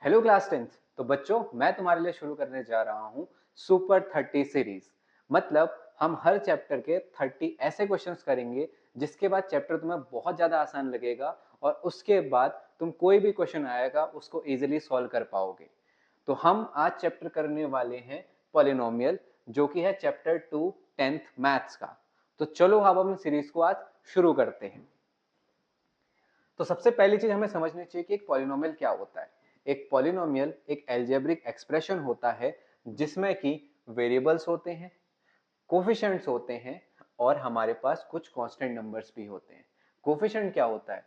Hello class tenth. तो बच्चों, मैं तुम्हारे लिए शुरू करने जा रहा हूँ सुपर 30 सीरीज। मतलब हम हर चैप्टर के 30 ऐसे क्वेश्चंस करेंगे जिसके बाद चैप्टर तुम्हें बहुत ज्यादा आसान लगेगा और उसके बाद तुम कोई भी क्वेश्चन आएगा उसको इजीली सॉल्व कर पाओगे। तो हम आज चैप्टर करने वाले हैं पॉलिनोमियल, जो कि है चैप्टर 2 10th मैथ्स का। तो चलो अब हम सीरीज को आज शुरू करते हैं। तो सबसे पहली चीज हमें समझनी चाहिए कि एक पॉलिनोमियल क्या होता है। एक पॉलिनोमियल एक एल्जेब्रिक एक्सप्रेशन होता है जिसमें कि वेरिएबल्स होते हैं, कोफिशिएंट्स होते हैं और हमारे पास कुछ कांस्टेंट नंबर्स भी होते हैं। कोफिशिएंट क्या होता है?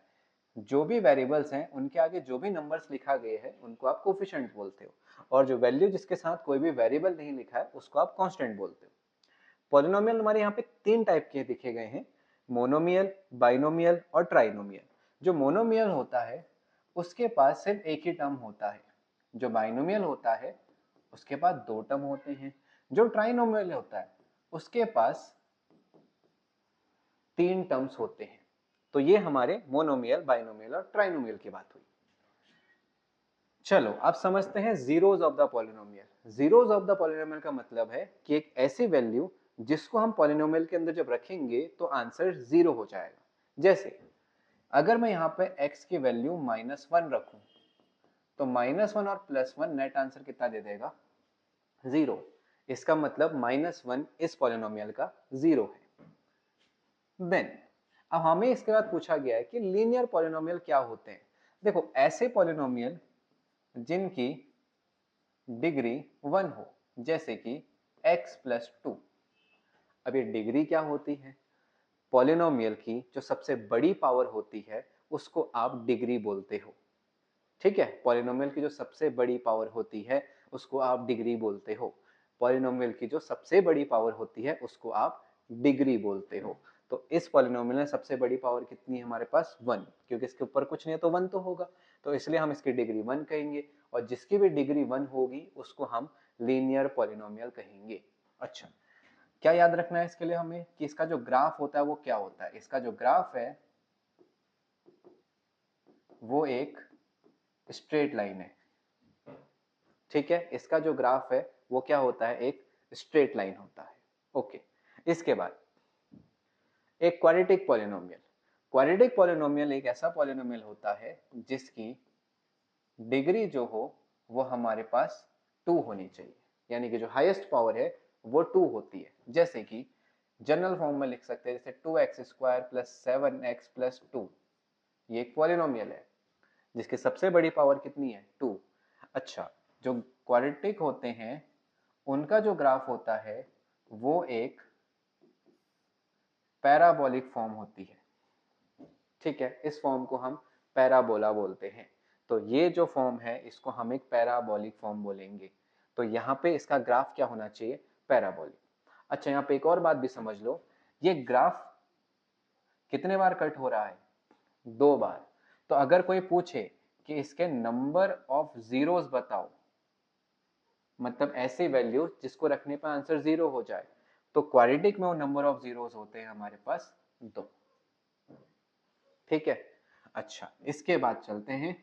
जो भी वेरिएबल्स हैं उनके आगे जो भी नंबर्स लिखा गया है उनको आप कोफिशिएंट्स बोलते हो, और जो वैल्यू जिसके साथ कोई भी वेरिएबल नहीं लिखा है उसको आप कांस्टेंट बोलते हो। पॉलिनोमियल हमारे यहाँ पे तीन टाइप के दिखे गए हैं, मोनोमियल, बाइनोमियल और ट्राइनोमियल। जो मोनोमियल होता है उसके पास सिर्फ एक ही टर्म होता है। जो बाइनोमियल होता है उसके पास दो टर्म होते हैं। जो ट्राइनोमियल होता है उसके पास तीन टर्म्स होते हैं। तो ये हमारे मोनोमियल, बाइनोमियल और ट्राइनोमियल की बात हुई। चलो अब समझते हैं zeros of the polynomial. Zeros of the polynomial का मतलब है कि एक ऐसी वैल्यू जिसको हम पॉलिनोमियल के अंदर जब रखेंगे तो आंसर जीरो हो जाएगा। जैसे अगर मैं यहाँ पे x की वैल्यू -1 रखूं तो -1 और +1 नेट आंसर कितना दे देगा? जीरो। इसका मतलब -1 इस पॉलिनोमियल का जीरो है। देन अब हमें इसके बाद पूछा गया है कि लीनियर पॉलिनोमियल क्या होते हैं। देखो, ऐसे पॉलिनोमियल जिनकी डिग्री 1 हो, जैसे कि x+2। अब ये डिग्री क्या होती है? पॉलिनोमियल की जो सबसे बड़ी पावर होती है उसको आप डिग्री बोलते हो। ठीक है, पॉलिनोमियल की जो सबसे बड़ी पावर होती है उसको आप डिग्री बोलते हो। पॉलिनोमियल की जो सबसे बड़ी पावर होती है उसको आप डिग्री बोलते हो। तो इस पॉलिनोमियल में सबसे बड़ी पावर कितनी है हमारे पास? 1, क्योंकि इसके ऊपर कुछ नहीं है तो 1 तो होगा। तो इसलिए हम इसकी डिग्री 1 कहेंगे, और जिसकी भी डिग्री 1 होगी उसको हम लीनियर पॉलिनोमियल कहेंगे। अच्छा, क्या याद रखना है इसके लिए हमें कि इसका जो ग्राफ होता है वो क्या होता है? इसका जो ग्राफ है वो एक स्ट्रेट लाइन है। ठीक है, इसका जो ग्राफ है वो क्या होता है? एक स्ट्रेट लाइन होता है। ओके, इसके बाद एक क्वाड्रेटिक पॉलिनोमियल। क्वाड्रेटिक पॉलिनोमियल एक ऐसा पॉलिनोमियल होता है जिसकी डिग्री जो हो वो हमारे पास 2 होनी चाहिए, यानी कि जो हाईएस्ट पावर है वो 2 होती है। जैसे कि जनरल फॉर्म में लिख सकते हैं, जैसे 2x² + 7x + 2। ये एक पॉलिनोमियल है जिसकी सबसे बड़ी पावर कितनी है? 2। अच्छा, जो क्वाड्रेटिक होते हैं उनका जो ग्राफ होता है वो एक पैराबोलिक फॉर्म होती है। ठीक है, इस फॉर्म को हम पैराबोला बोलते हैं। तो ये जो फॉर्म है इसको हम एक पैराबोलिक फॉर्म बोलेंगे। तो यहाँ पे इसका ग्राफ क्या होना चाहिए? पैराबोलिक। अच्छा, यहाँ पे एक और बात भी समझ लो, ये ग्राफ कितने बार कट हो रहा है? 2 बार। तो अगर कोई पूछे कि इसके नंबर ऑफ जीरोस बताओ, मतलब ऐसी वैल्यू जिसको रखने पर आंसर 0 हो जाए, तो क्वाड्रेटिक में वो नंबर ऑफ जीरोस होते हैं हमारे पास 2। ठीक है। अच्छा, इसके बाद चलते हैं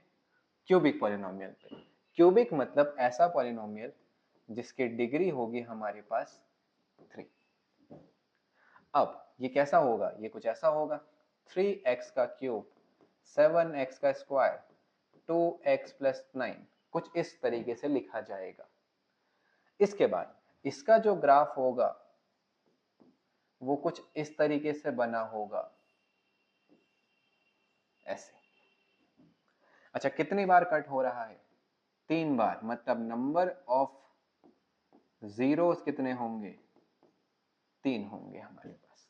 क्यूबिक पॉलिनोमियल पे। क्यूबिक मतलब ऐसा पॉलिनोमियल जिसकी डिग्री होगी हमारे पास 3। अब ये कैसा होगा? ये कुछ ऐसा होगा, 3x का क्यूब, 7x का स्क्वायर, 2x + 9, कुछ इस तरीके से लिखा जाएगा। इसके बाद इसका जो ग्राफ होगा वो कुछ इस तरीके से बना होगा, ऐसे। अच्छा, कितनी बार कट हो रहा है? 3 बार। मतलब नंबर ऑफ जीरोस कितने होंगे? 3 होंगे हमारे पास।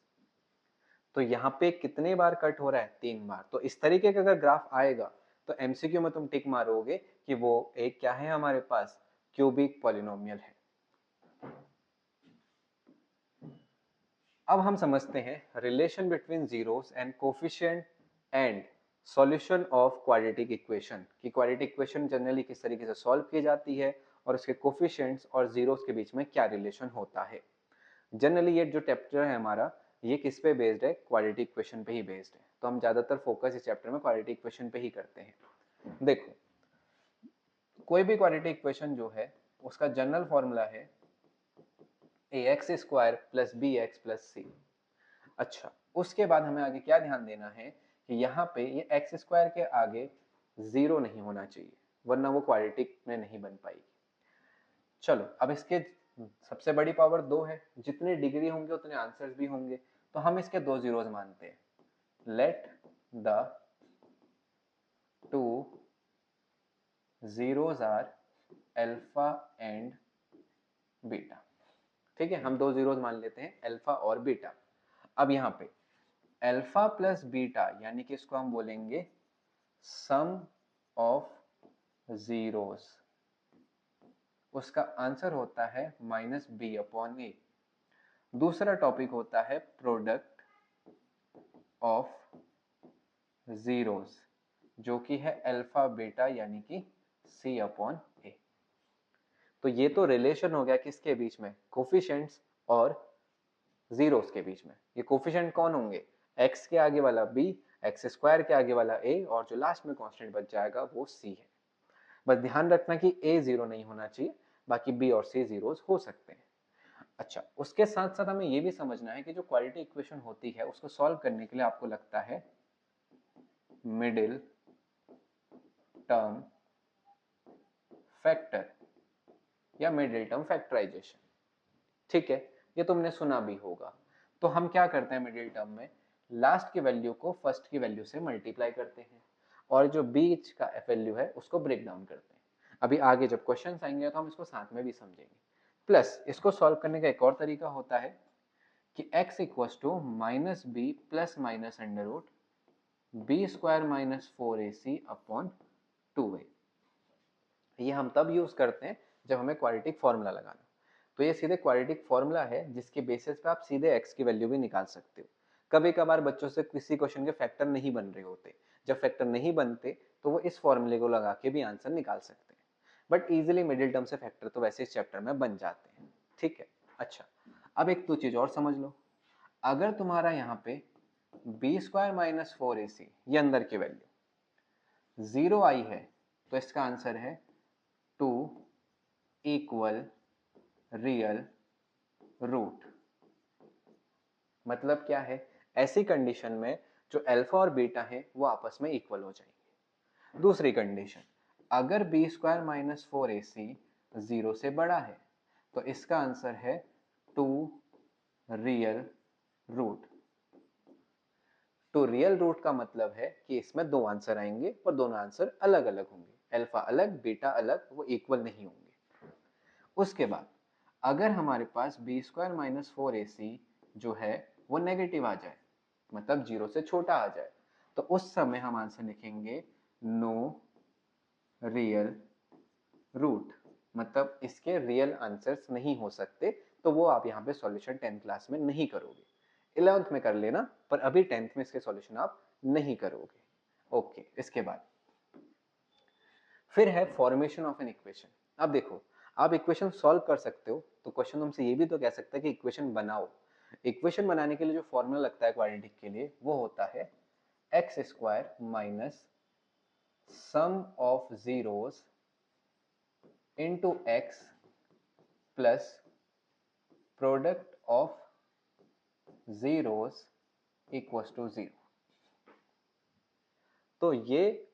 तो यहाँ पे कितने बार कट हो रहा है? 3 बार। तो इस तरीके का अगर ग्राफ आएगा तो एमसीक्यू में तुम टिक मारोगे कि वो एक क्या है हमारे पास? क्यूबिक पॉलिनोमियल है। अब हम समझते हैं relation between zeros and coefficient and solution of quadratic equation. कि क्वाड्रेटिक इक्वेशन जनरली किस तरीके से सॉल्व की जाती है और उसके कोफिशिएंट्स और जीरोस के बीच में क्या रिलेशन होता है। जनरली ये जो चैप्टर है हमारा, ये किस पे बेस्ड है? क्वाड्रेटिक इक्वेशन पे ही बेस्ड है। तो हम ज्यादातर फोकस इस चैप्टर में क्वाड्रेटिक इक्वेशन पे ही करते हैं। देखो, कोई भी क्वाड्रेटिक इक्वेशन जो है उसका जनरल फॉर्मूला है ax² plus bx plus c। अच्छा, उसके बाद हमें आगे क्या ध्यान देना है कि यहाँ पे ये x² के आगे 0 नहीं होना चाहिए, वरना वो क्वाड्रेटिक में नहीं बन पाएगी। चलो, अब इसके सबसे बड़ी पावर 2 है, जितने डिग्री होंगे उतने आंसर्स भी होंगे, तो हम इसके 2 जीरोस मानते हैं। Let the 2 zeros are alpha and beta. ठीक है, हम 2 जीरोस मान लेते हैं, अल्फा और बीटा। अब यहाँ पे अल्फा प्लस बीटा यानी कि इसको हम बोलेंगे सम ऑफ जीरोस, उसका आंसर होता है -b/a। दूसरा टॉपिक होता है प्रोडक्ट ऑफ जीरोस, जो कि है अल्फा बीटा यानी कि c/a। तो ये तो रिलेशन हो गया किसके बीच में, कोफिशिएंट्स और जीरोस के बीच में। ये कोफिशिएंट कौन होंगे, x के आगे वाला b, x² के आगे वाला a, और जो लास्ट में कांस्टेंट बच जाएगा वो c है। बस ध्यान रखना कि a 0 नहीं होना चाहिए, बाकी b और c जीरोस हो सकते हैं। अच्छा, उसके साथ साथ हमें ये भी समझना है कि जो क्वाड्रेटिक इक्वेशन होती है उसको सॉल्व करने के लिए आपको लगता है मिडिल टर्म फैक्टर या मिडिल टर्म फैक्टराइजेशन। ठीक है, ये तुमने सुना भी होगा। तो हम क्या करते हैं मिडिल टर्म में, लास्ट की वैल्यू को फर्स्ट की वैल्यू से मल्टीप्लाई करते हैं और जो बीच का वैल्यू है उसको ब्रेक डाउन करते हैं। अभी आगे जब क्वेश्चंस आएंगे तो हम इसको साथ में भी समझेंगे। प्लस इसको सॉल्व करने का एक और तरीका होता है कि x equals to -b plus minus under root b² - 4ac upon 2a। ये हम तब यूज करते हैं जब हमें क्वाड्रेटिक फॉर्मूला लगाना। तो ये सीधे क्वाड्रेटिक फॉर्मूला है जिसके बेसिस पे आप सीधे x की वैल्यू भी निकाल सकते हो। कभी कभार बच्चों से किसी क्वेश्चन के फैक्टर नहीं बन रहे होते, जब फैक्टर नहीं बनते तो वो इस फॉर्मूले को लगा के भी आंसर निकाल सकते हैं, बट इजीली मिडिल टर्म से फैक्टर तो वैसे इस चैप्टर में बन जाते हैं। ठीक है, अच्छा, अब एक तो चीज और समझ लो, अगर तुम्हारा यहाँ पे b² - 4ac ये अंदर की वैल्यू 0 आई है तो इसका आंसर है 2 इक्वल रियल रूट। मतलब क्या है, ऐसी कंडीशन में जो अल्फा और बीटा है वो आपस में इक्वल हो जाएंगे। दूसरी कंडीशन, अगर b² - 4ac 0 से बड़ा है तो इसका आंसर है 2 रियल रूट। तो रियल रूट का मतलब है कि इसमें दो आंसर आएंगे और दोनों आंसर अलग अलग होंगे, अल्फा अलग बीटा अलग, वो इक्वल नहीं होंगे। उसके बाद अगर हमारे पास b² - 4ac जो है वो नेगेटिव आ जाए, मतलब 0 से छोटा आ जाए, तो उस समय हम आंसर लिखेंगे नो रियल रूट, मतलब इसके रियल आंसर्स नहीं हो सकते। तो वो आप यहाँ पे सॉल्यूशन 10th क्लास में नहीं करोगे, 11th में कर लेना, पर अभी 10th में इसके सॉल्यूशन आप नहीं करोगे। ओके, इसके बाद फिर है फॉर्मेशन ऑफ एन इक्वेशन। अब देखो, आप इक्वेशन सॉल्व कर सकते हो तो क्वेश्चन तुमसे ये भी तो कह सकता है कि इक्वेशन बनाओ। इक्वेशन बनाने के लिए जो फॉर्मूला लगता है क्वाड्रेटिक के लिए वो होता है x² minus sum of zeros into x plus product of zeros equals to 0। तो ये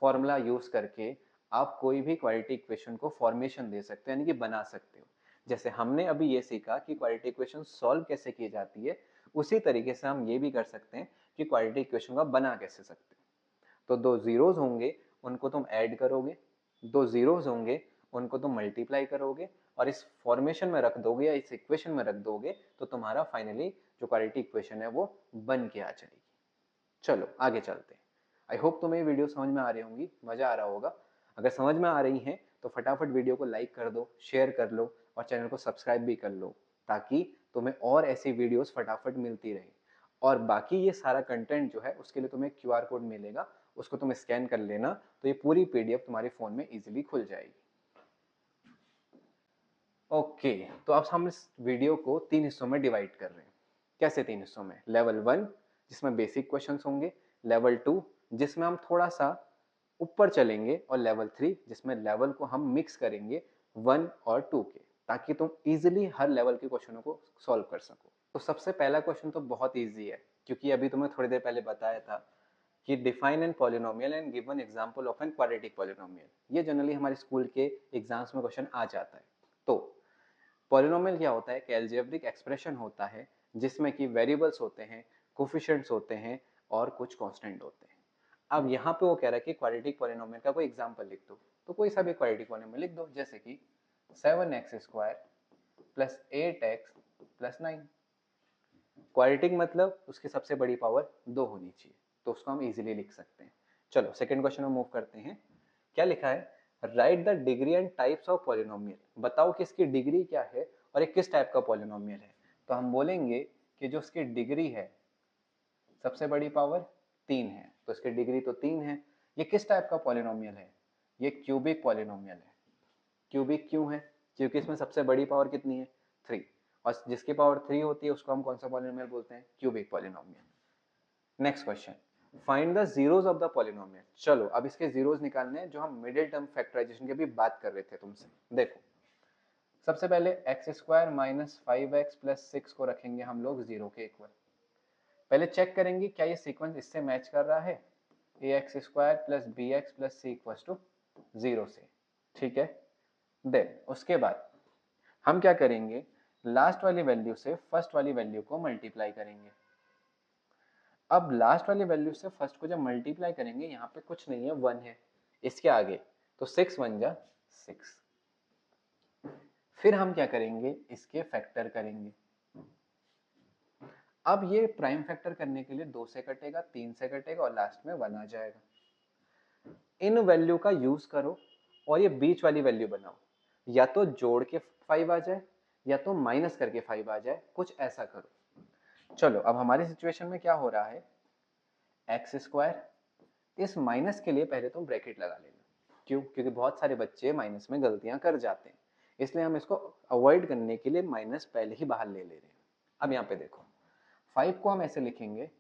फॉर्मूला यूज करके आप कोई भी क्वाड्रेटिक इक्वेशन को फॉर्मेशन दे सकते हो, यानी कि बना सकते हो। जैसे हमने अभी ये सीखा कि क्वाड्रेटिक इक्वेशन सॉल्व कैसे की जाती है, उसी तरीके से हम ये भी कर सकते हैं कि क्वाड्रेटिक इक्वेशन को बना कैसे सकते हैं। तो दो जीरोस होंगे उनको तुम ऐड करोगे, दो जीरोस होंगे उनको तुम मल्टीप्लाई करोगे और इस फॉर्मेशन में रख दोगे या इस इक्वेशन में रख दोगे, तो तुम्हारा फाइनली जो क्वाड्रेटिक इक्वेशन है वो बन के आ जाएगी। चलो आगे चलते हैं। आई होप तुम्हें ये वीडियो समझ में आ रही होंगी, मजा आ रहा होगा। अगर समझ में आ रही है तो फटाफट वीडियो को लाइक कर दो, शेयर कर लो और चैनल को सब्सक्राइब भी कर लो, ताकि तुम्हें और ऐसी वीडियोस फटाफट मिलती रहे। और बाकी ये सारा कंटेंट जो है उसके लिए तुम्हें QR कोड मिलेगा, उसको तुम स्कैन कर लेना, तो ये पूरी PDF तुम्हारे फोन में इजीली खुल जाएगी। ओके, तो अब हम इस वीडियो को 3 हिस्सों में डिवाइड कर रहे हैं। कैसे 3 हिस्सों में, लेवल 1 जिसमें बेसिक क्वेश्चंस होंगे, लेवल 2 जिसमें हम थोड़ा सा ऊपर चलेंगे और लेवल 3 जिसमें लेवल को हम मिक्स करेंगे 1 और 2 के, ताकि तुम इजीली हर लेवल के क्वेश्चनों को सॉल्व कर सको। तो सबसे पहला क्वेश्चन तो बहुत इजी है, क्योंकि अभी तुम्हें थोड़ी देर पहले बताया था कि define an polynomial and give an example of an quadratic polynomial. ये जनरली हमारे स्कूल के एग्जाम्स में क्वेश्चन आ जाता है। तो पॉलिनोमियल क्या होता है? कि अलजेब्रिक एक्सप्रेशन होता है जिसमें कि वेरिएबल्स होते हैं, कोफिशिएंट्स होते हैं और कुछ कांस्टेंट होते हैं। अब यहाँ पे वो कह रहा है कि क्वाड्रेटिक पॉलिनोमियल का कोई एग्जांपल लिख दो, तो कोई सा भी क्वाड्रेटिक पॉलिनोमियल लिख दो, जैसे कि 7x² plus 8x plus 9। Quadratic मतलब उसकी सबसे बड़ी पावर 2 होनी चाहिए, तो उसको हम इजीली लिख सकते हैं। चलो सेकंड क्वेश्चन में मूव करते हैं। क्या लिखा है? Right the degree and types of polynomial. बताओ कि इसकी डिग्री क्या है और ये किस टाइप का पॉलिनोमियल है। तो हम बोलेंगे कि जो उसकी डिग्री है, सबसे बड़ी पावर 3 है, तो इसकी डिग्री तो 3 है। ये किस टाइप का पॉलिनोमियल है? ये क्यूबिक पॉलिनोमियल है। क्यूबिक क्यों है? क्योंकि इसमें सबसे बड़ी पावर कितनी है? 3, और जिसकी पावर 3 होती है उसको हम कौन सा पॉलिनोमियल बोलते हैं? Cubic polynomial. Next question, find the zeros of the polynomial. चलो अब इसके जीरोस निकालने हैं, जो हम मिडिल टर्म फैक्टराइजेशन के भी बात कर रहे थे तुमसे। देखो सबसे पहले x² माइनस 5x प्लस 6 को रखेंगे हम लोग 0 के इक्वल। पहले चेक करेंगे क्या ये सीक्वेंस इससे मैच कर रहा है, ax² plus bx plus c equals to 0 से। ठीक है, देन उसके बाद हम क्या करेंगे, लास्ट वाली वैल्यू से फर्स्ट वाली वैल्यू को मल्टीप्लाई करेंगे। अब लास्ट वाली वैल्यू से फर्स्ट को जब मल्टीप्लाई करेंगे, यहाँ पे कुछ नहीं है, 1 है इसके आगे, तो 6 1 जा 6। फिर हम क्या करेंगे, इसके फैक्टर करेंगे। अब ये प्राइम फैक्टर करने के लिए 2 से कटेगा, 3 से कटेगा और लास्ट में 1 आ जाएगा। इन वैल्यू का यूज करो और ये बीच वाली वैल्यू बनाओ, या तो जोड़ के 5 आ जाए या तो माइनस करके 5 आ जाए, कुछ ऐसा करो। चलो अब हमारी सिचुएशन में क्या हो रहा है, x², इस माइनस के लिए पहले तुम ब्रैकेट लगा लेना। क्यों? क्योंकि बहुत सारे बच्चे माइनस में गलतियां कर जाते हैं, इसलिए हम इसको अवॉइड करने के लिए माइनस पहले ही बाहर ले रहे हैं। अब यहाँ पे देखो 5 को हम ऐसे लिखेंगे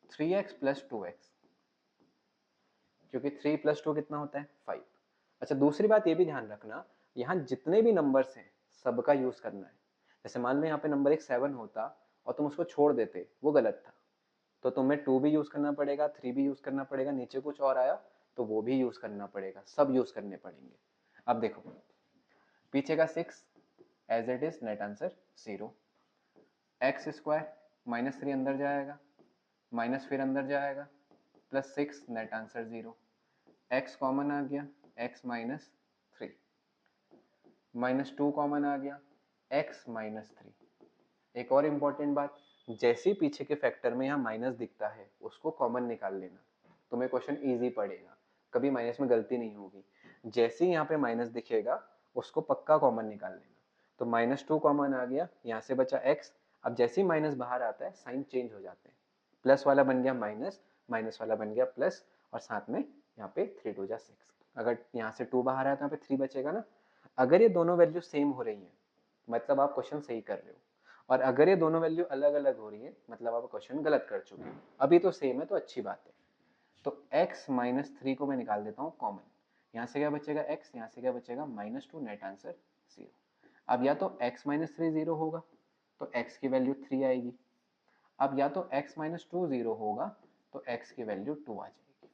3x प्लस 2x, क्योंकि 3 प्लस 2 कितना होता है? 5। अच्छा दूसरी बात ये भी ध्यान रखना, यहाँ जितने भी नंबर्स हैं सबका यूज करना है। जैसे मान लो यहाँ पे नंबर एक 7 होता और तुम उसको छोड़ देते, वो गलत था, तो तुम्हें 2 भी यूज करना पड़ेगा, 3 भी यूज करना पड़ेगा, नीचे कुछ और आया तो वो भी यूज करना पड़ेगा, सब यूज करने पड़ेंगे। अब देखो पीछे का 6 as it is, net answer 0। x² minus 3 अंदर जाएगा, माइनस फिर अंदर जाएगा, plus 6, net answer 0। x common आ गया, x माइनस 3, माइनस 2 कॉमन आ गया, x माइनस 3। एक और इम्पॉर्टेंट बात, जैसे ही पीछे के फैक्टर में यहाँ माइनस दिखता है उसको कॉमन निकाल लेना, तुम्हें क्वेश्चन इजी पड़ेगा, कभी माइनस में गलती नहीं होगी। जैसे ही यहाँ पे माइनस दिखेगा उसको पक्का कॉमन निकाल लेना। तो माइनस 2 कॉमन आ गया, यहाँ से बचा x। अब जैसे ही माइनस बाहर आता है साइन चेंज हो जाते हैं, प्लस वाला बन गया माइनस, माइनस वाला बन गया प्लस, और साथ में यहाँ पे 3 2 जा 6। अगर यहाँ से 2 बाहर आया तो यहाँ पे 3 बचेगा ना। अगर ये दोनों वैल्यू सेम हो रही है मतलब आप क्वेश्चन सही कर रहे हो, और अगर ये दोनों वैल्यू अलग अलग हो रही है मतलब आप क्वेश्चन गलत कर चुके हो। अभी तो सेम है तो अच्छी बात है। तो x माइनस 3 को मैं निकाल देता हूँ कॉमन, यहाँ से क्या बचेगा x, यहाँ से क्या बचेगा माइनस 2, नेट आंसर 0। अब या तो x माइनस 3 0 होगा तो x की वैल्यू 3 आएगी, अब या तो x माइनस 2 0 होगा तो x की वैल्यू 2 आ जाएगी।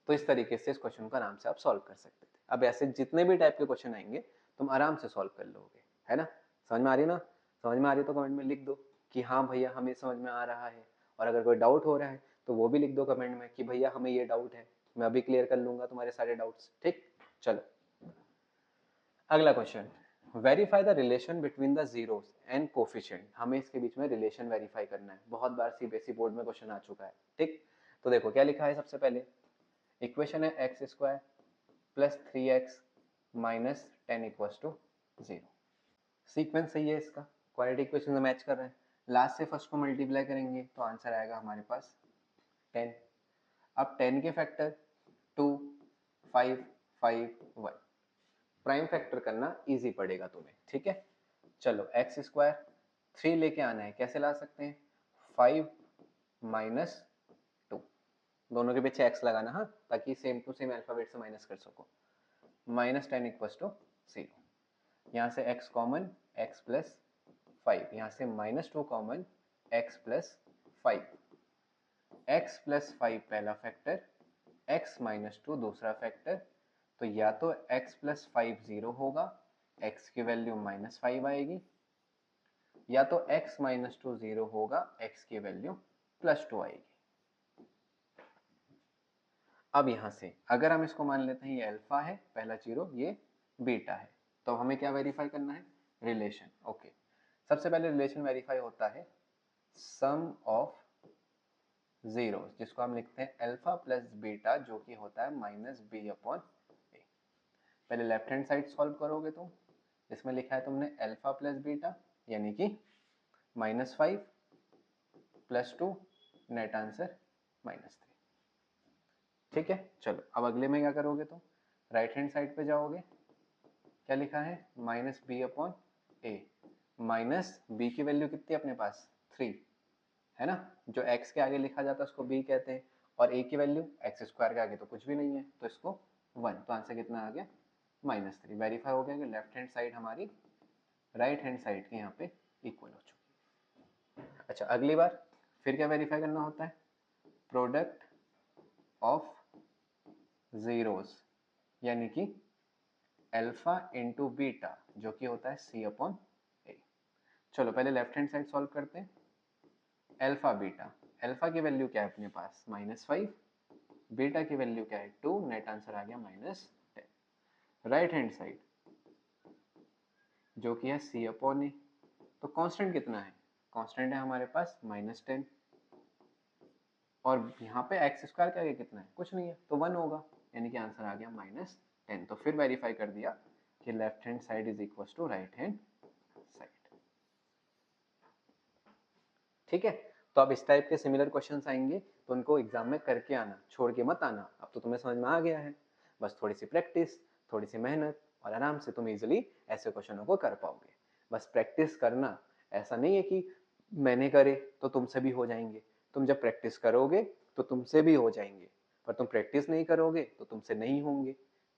तो इस तरीके से इस क्वेश्चन को आराम से आप सॉल्व कर सकते थे। अब ऐसे जितने भी टाइप के क्वेश्चन आएंगे तुम आराम से सॉल्व कर लोगे, है ना? समझ में आ रही ना? समझ में आ रही तो कमेंट में लिख दो कि हाँ भैया हमें समझ में आ रहा है, और अगर कोई डाउट हो रहा है तो वो भी लिख दो कमेंट में कि भैया हमें ये डाउट है, मैं अभी क्लियर कर लूंगा तुम्हारे सारे डाउट्स। ठीक, चलो अगला question, verify the relation between the zeros and coefficient. हमें इसके बीच में रिलेशन वेरीफाई करना है, बहुत बार सीबीएसई बोर्ड में क्वेश्चन आ चुका है। ठीक, तो देखो क्या लिखा है, सबसे पहले इक्वेशन है x² plus 3x minus 10 equals to 0। Sequence सही है इसका, क्वाड्रेटिक इक्वेशन से मैच कर रहे हैं। लास्ट से फर्स्ट को मल्टीप्लाई करेंगे तो आंसर आएगा हमारे पास 10। अब 10 के फैक्टर 2 5 5 1, प्राइम फैक्टर करना इजी पड़ेगा तुम्हें। ठीक है, चलो x² 3 लेके आना है, कैसे ला सकते हैं, 5 माइनस 2, दोनों के पीछे x लगाना, हाँ, ताकि सेम टू सेम अल्फाबेट से माइनस कर सको। -10 इक्वल्स टू 0, यहाँ से x कॉमन, x प्लस 5, यहाँ से -2 common, x plus 5, x plus 5 पहला फैक्टर, x माइनस 2 दूसरा फैक्टर, तो या तो x प्लस 5 0 होगा, x की वैल्यू -5 आएगी, या तो x माइनस 2 0 होगा, x की वैल्यू +2 आएगी। अब यहाँ से अगर हम इसको मान लेते हैं ये अल्फा है पहला जीरो, ये बीटा है, तो हमें क्या वेरीफाई करना है? रिलेशन। ओके, सबसे पहले रिलेशन वेरीफाई होता है सम ऑफ जीरो, जिसको हम लिखते हैं अल्फा प्लस बीटा, जो कि होता है -b/a। पहले लेफ्ट हैंड साइड सॉल्व करोगे तुम, इसमें लिखा है तुमने अल्फा प्लस बीटा, यानी कि -5 + 2, नेट आंसर -3। ठीक है, चलो अब अगले में क्या करोगे तुम? राइट हैंड साइड पे जाओगे, क्या लिखा है? -b/a। माइनस b की वैल्यू कितनी है अपने पास? 3 है ना, जो x के आगे लिखा जाता है उसको b कहते हैं, और a की वैल्यू x² के आगे तो कुछ भी नहीं है, तो इसको 1, तो आंसर कितना आ गया? -3। वेरीफाई हो गया कि लेफ्ट हैंड साइड हमारी राइट हैंड साइड के यहाँ पे इक्वल हो चुकी है। अच्छा, अगली बार फिर क्या वेरीफाई करना होता है? प्रोडक्ट ऑफ जीरोस, यानी कि अल्फा इंटू बीटा, जो कि होता है c/a। चलो पहले लेफ्ट हैंड साइड सॉल्व करते हैं। अल्फा बीटा, अल्फा की वैल्यू क्या है अपने पास? -5, बीटा की वैल्यू क्या है? 2, नेट आंसर आ गया -10। राइट हैंड साइड जो कि है c/a, तो कांस्टेंट कितना है? कांस्टेंट है हमारे पास -10, और यहाँ पे x² के आगे कितना है? कुछ नहीं है, तो 1 होगा, यानी कि आंसर आ गया -10। तो फिर वेरीफाई कर दिया कि left hand side is equal to right hand side. ठीक है, तो अब इस टाइप के सिमिलर क्वेश्चंस आएंगे तो उनको एग्जाम में करके आना, छोड़ के मत आना। अब तो तुम्हें समझ में आ गया है, बस थोड़ी सी प्रैक्टिस, थोड़ी सी मेहनत, और आराम से तुम इजीली ऐसे क्वेश्चनों को कर पाओगे। बस प्रैक्टिस करना, ऐसा नहीं है कि मैंने करे तो तुमसे भी हो जाएंगे। तुम जब प्रैक्टिस करोगे तो तुमसे भी हो जाएंगे, पर तुम प्रैक्टिस नहीं करोगे तो तुमसे नहीं होंगे।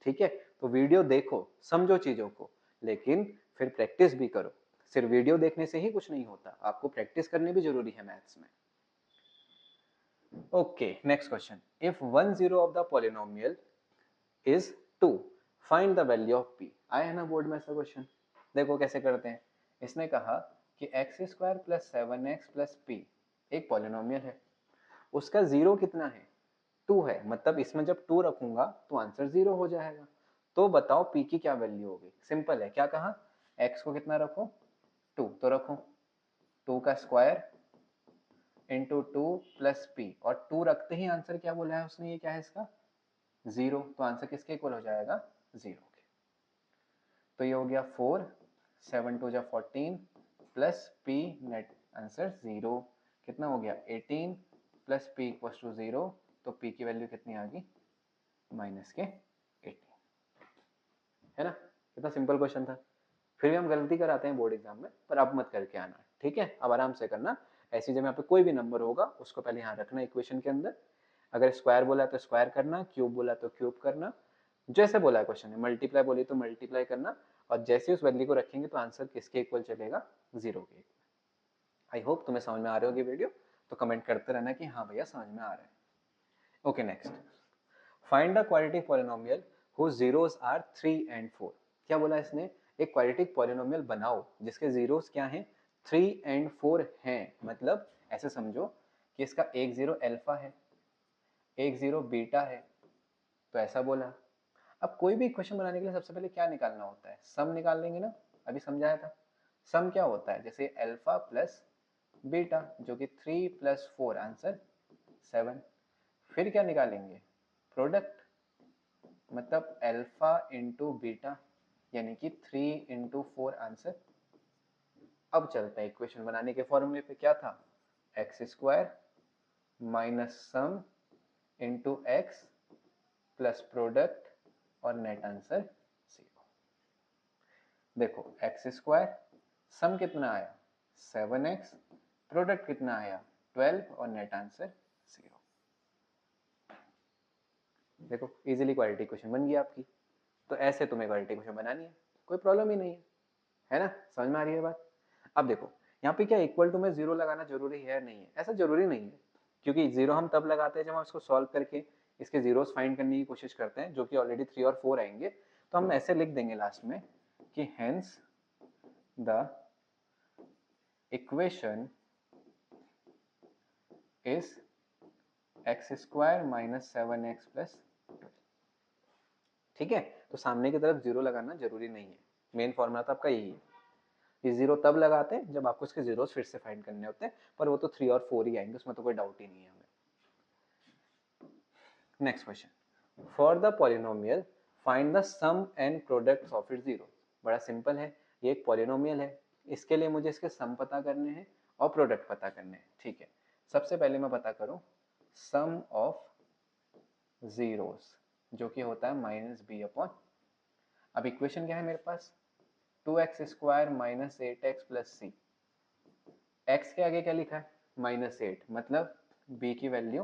ठीक है, तो वीडियो देखो, समझो चीजों को, लेकिन फिर प्रैक्टिस भी करो। सिर्फ वीडियो देखने से ही कुछ नहीं होता, आपको प्रैक्टिस करनी भी जरूरी है मैथ्स में। Okay, next question. If 1 0 of the polynomial is 2, find the value of p। आया है ना बोर्ड में ऐसा क्वेश्चन? देखो कैसे करते हैं। इसने कहा कि x² + 7x + p एक पॉलिनोमियल है, उसका जीरो कितना है? 2 है, मतलब इसमें जब 2 रखूंगा तो आंसर 0 हो जाएगा। तो बताओ p की क्या वैल्यू होगी? सिंपल है, क्या कहा? x को कितना रखो? 2, तो रखो 2 का स्क्वायर इंटू 2 + p, और 2 रखते ही आंसर क्या बोला है उसने? ये क्या है इसका? 0, तो आंसर किसके इक्वल हो जाएगा? 0 के। तो ये हो गया 4, 7 2 जा 14 प्लस p, नेट आंसर 0, कितना हो गया? 18 प्लस p इक्वल टू 0, तो p की वैल्यू कितनी आ गई? -18, है ना? कितना सिंपल क्वेश्चन था। फिर भी हम गलती कराते हैं बोर्ड एग्जाम में, पर अब मत करके आना, ठीक है? अब आराम से करना। ऐसी जगह पे कोई भी नंबर होगा उसको पहले यहाँ रखना इक्वेशन के अंदर। अगर स्क्वायर बोला तो स्क्वायर करना, क्यूब बोला तो क्यूब करना, जैसे बोला है क्वेश्चन में। मल्टीप्लाई बोली तो मल्टीप्लाई करना, और जैसे उस वैल्यू को रखेंगे तो आंसर किसके इक्वल चलेगा? 0 के। आई होप तुम्हें समझ में आ रही होगी वीडियो, तो कमेंट करते रहना कि हाँ भैया समझ में आ रहा है। Okay, next. Find the quadratic polynomial whose zeros are 3 and 4। क्या बोला इसने? एक क्वाड्रेटिक पॉलिनोमियल बनाओ जिसके जीरोस क्या हैं? 3 and 4 हैं। मतलब ऐसे समझो कि इसका एक जीरो अल्फा है, एक जीरो बीटा है, तो ऐसा बोला। अब कोई भी इक्वेशन बनाने के लिए सबसे पहले क्या निकालना होता है? सम निकाल लेंगे ना, अभी समझाया था। सम क्या होता है? जैसे अल्फा प्लस बीटा, जो कि 3 + 4 आंसर 7। फिर क्या निकालेंगे? प्रोडक्ट, मतलब अल्फा इंटू बीटा, यानी कि 3 इंटू 4 आंसर। अब चलते हैं इक्वेशन बनाने के फॉर्मूले पे। क्या था? x² minus sum into X plus product, और नेट आंसर 0। देखो x², सम कितना आया? 7x, प्रोडक्ट कितना आया? 12, और नेट आंसर 0। देखो इजीली क्वालिटी क्वेश्चन बन गई आपकी। तो ऐसे तुम्हें क्वालिटी क्वेश्चन बनानी है, कोई प्रॉब्लम ही नहीं है ना? समझ में आ रही है बात? अब देखो यहाँ पे क्या इक्वल टू में जीरो लगाना जरूरी है नहीं है? ऐसा जरूरी नहीं है, क्योंकि जीरो हम तब लगाते हैं जब हम इसको सॉल्व करके इसके जीरोस फाइंड करने की कोशिश करते हैं, जो कि ऑलरेडी 3 और 4 आएंगे। तो हम ऐसे लिख देंगे लास्ट में कि hence the equation is x square minus 7x plus 12। ठीक है, तो सामने की तरफ जीरो लगाना जरूरी नहीं है, मेन फॉर्मूला तो आपका यही है। ये जीरो तब लगाते हैं जब आपको इसके जीरोस फिर से फाइंड करने होते हैं, पर वो तो 3 और 4 ही आएंगे, उसमें तो कोई डाउट ही नहीं है हमें। Next question, for the polynomial find the sum and product of its zero. बड़ा सिंपल है, ये एक पॉलिनोमियल है, इसके लिए मुझे इसके सम पता करने हैं और प्रोडक्ट पता करने हैं। ठीक है, सबसे पहले मैं पता करूं सम ऑफ जीरोस, जो कि होता है माइनस बी अपॉन, अब इक्वेशन क्या है मेरे पास, 2x square minus 8x plus C. x के आगे क्या लिखा है, -8, मतलब b की वैल्यू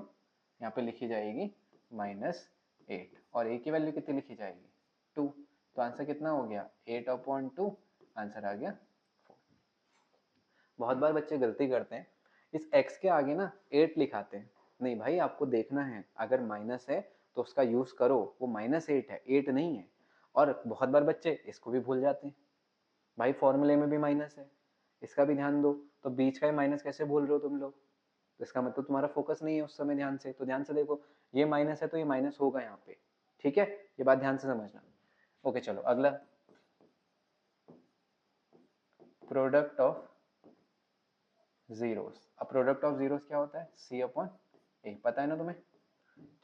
यहाँ पे लिखी जाएगी -8 और a की वैल्यू कितनी लिखी जाएगी 2। तो आंसर कितना हो गया 8/2, आंसर आ गया 4। बहुत बार बच्चे गलती करते हैं, इस x के आगे ना 8 लिखाते हैं। नहीं भाई, आपको देखना है अगर माइनस है तो उसका यूज करो, वो -8 है, 8 नहीं है। और बहुत बार बच्चे इसको भी भूल जाते हैं, भाई फॉर्मूले में भी माइनस है, इसका भी ध्यान दो। तो बीच का ही माइनस कैसे भूल रहे हो तुम लोग? तो इसका मतलब तुम्हारा फोकस नहीं है उस समय ध्यान से। तो ध्यान से देखो, ये माइनस है तो ये माइनस होगा यहाँ पे, ठीक है, ये बात ध्यान से समझना। ओके चलो अगला, प्रोडक्ट ऑफ जीरोस। अब प्रोडक्ट ऑफ जीरोस क्या होता है, सी अपॉन ए, पता है ना तुम्हें?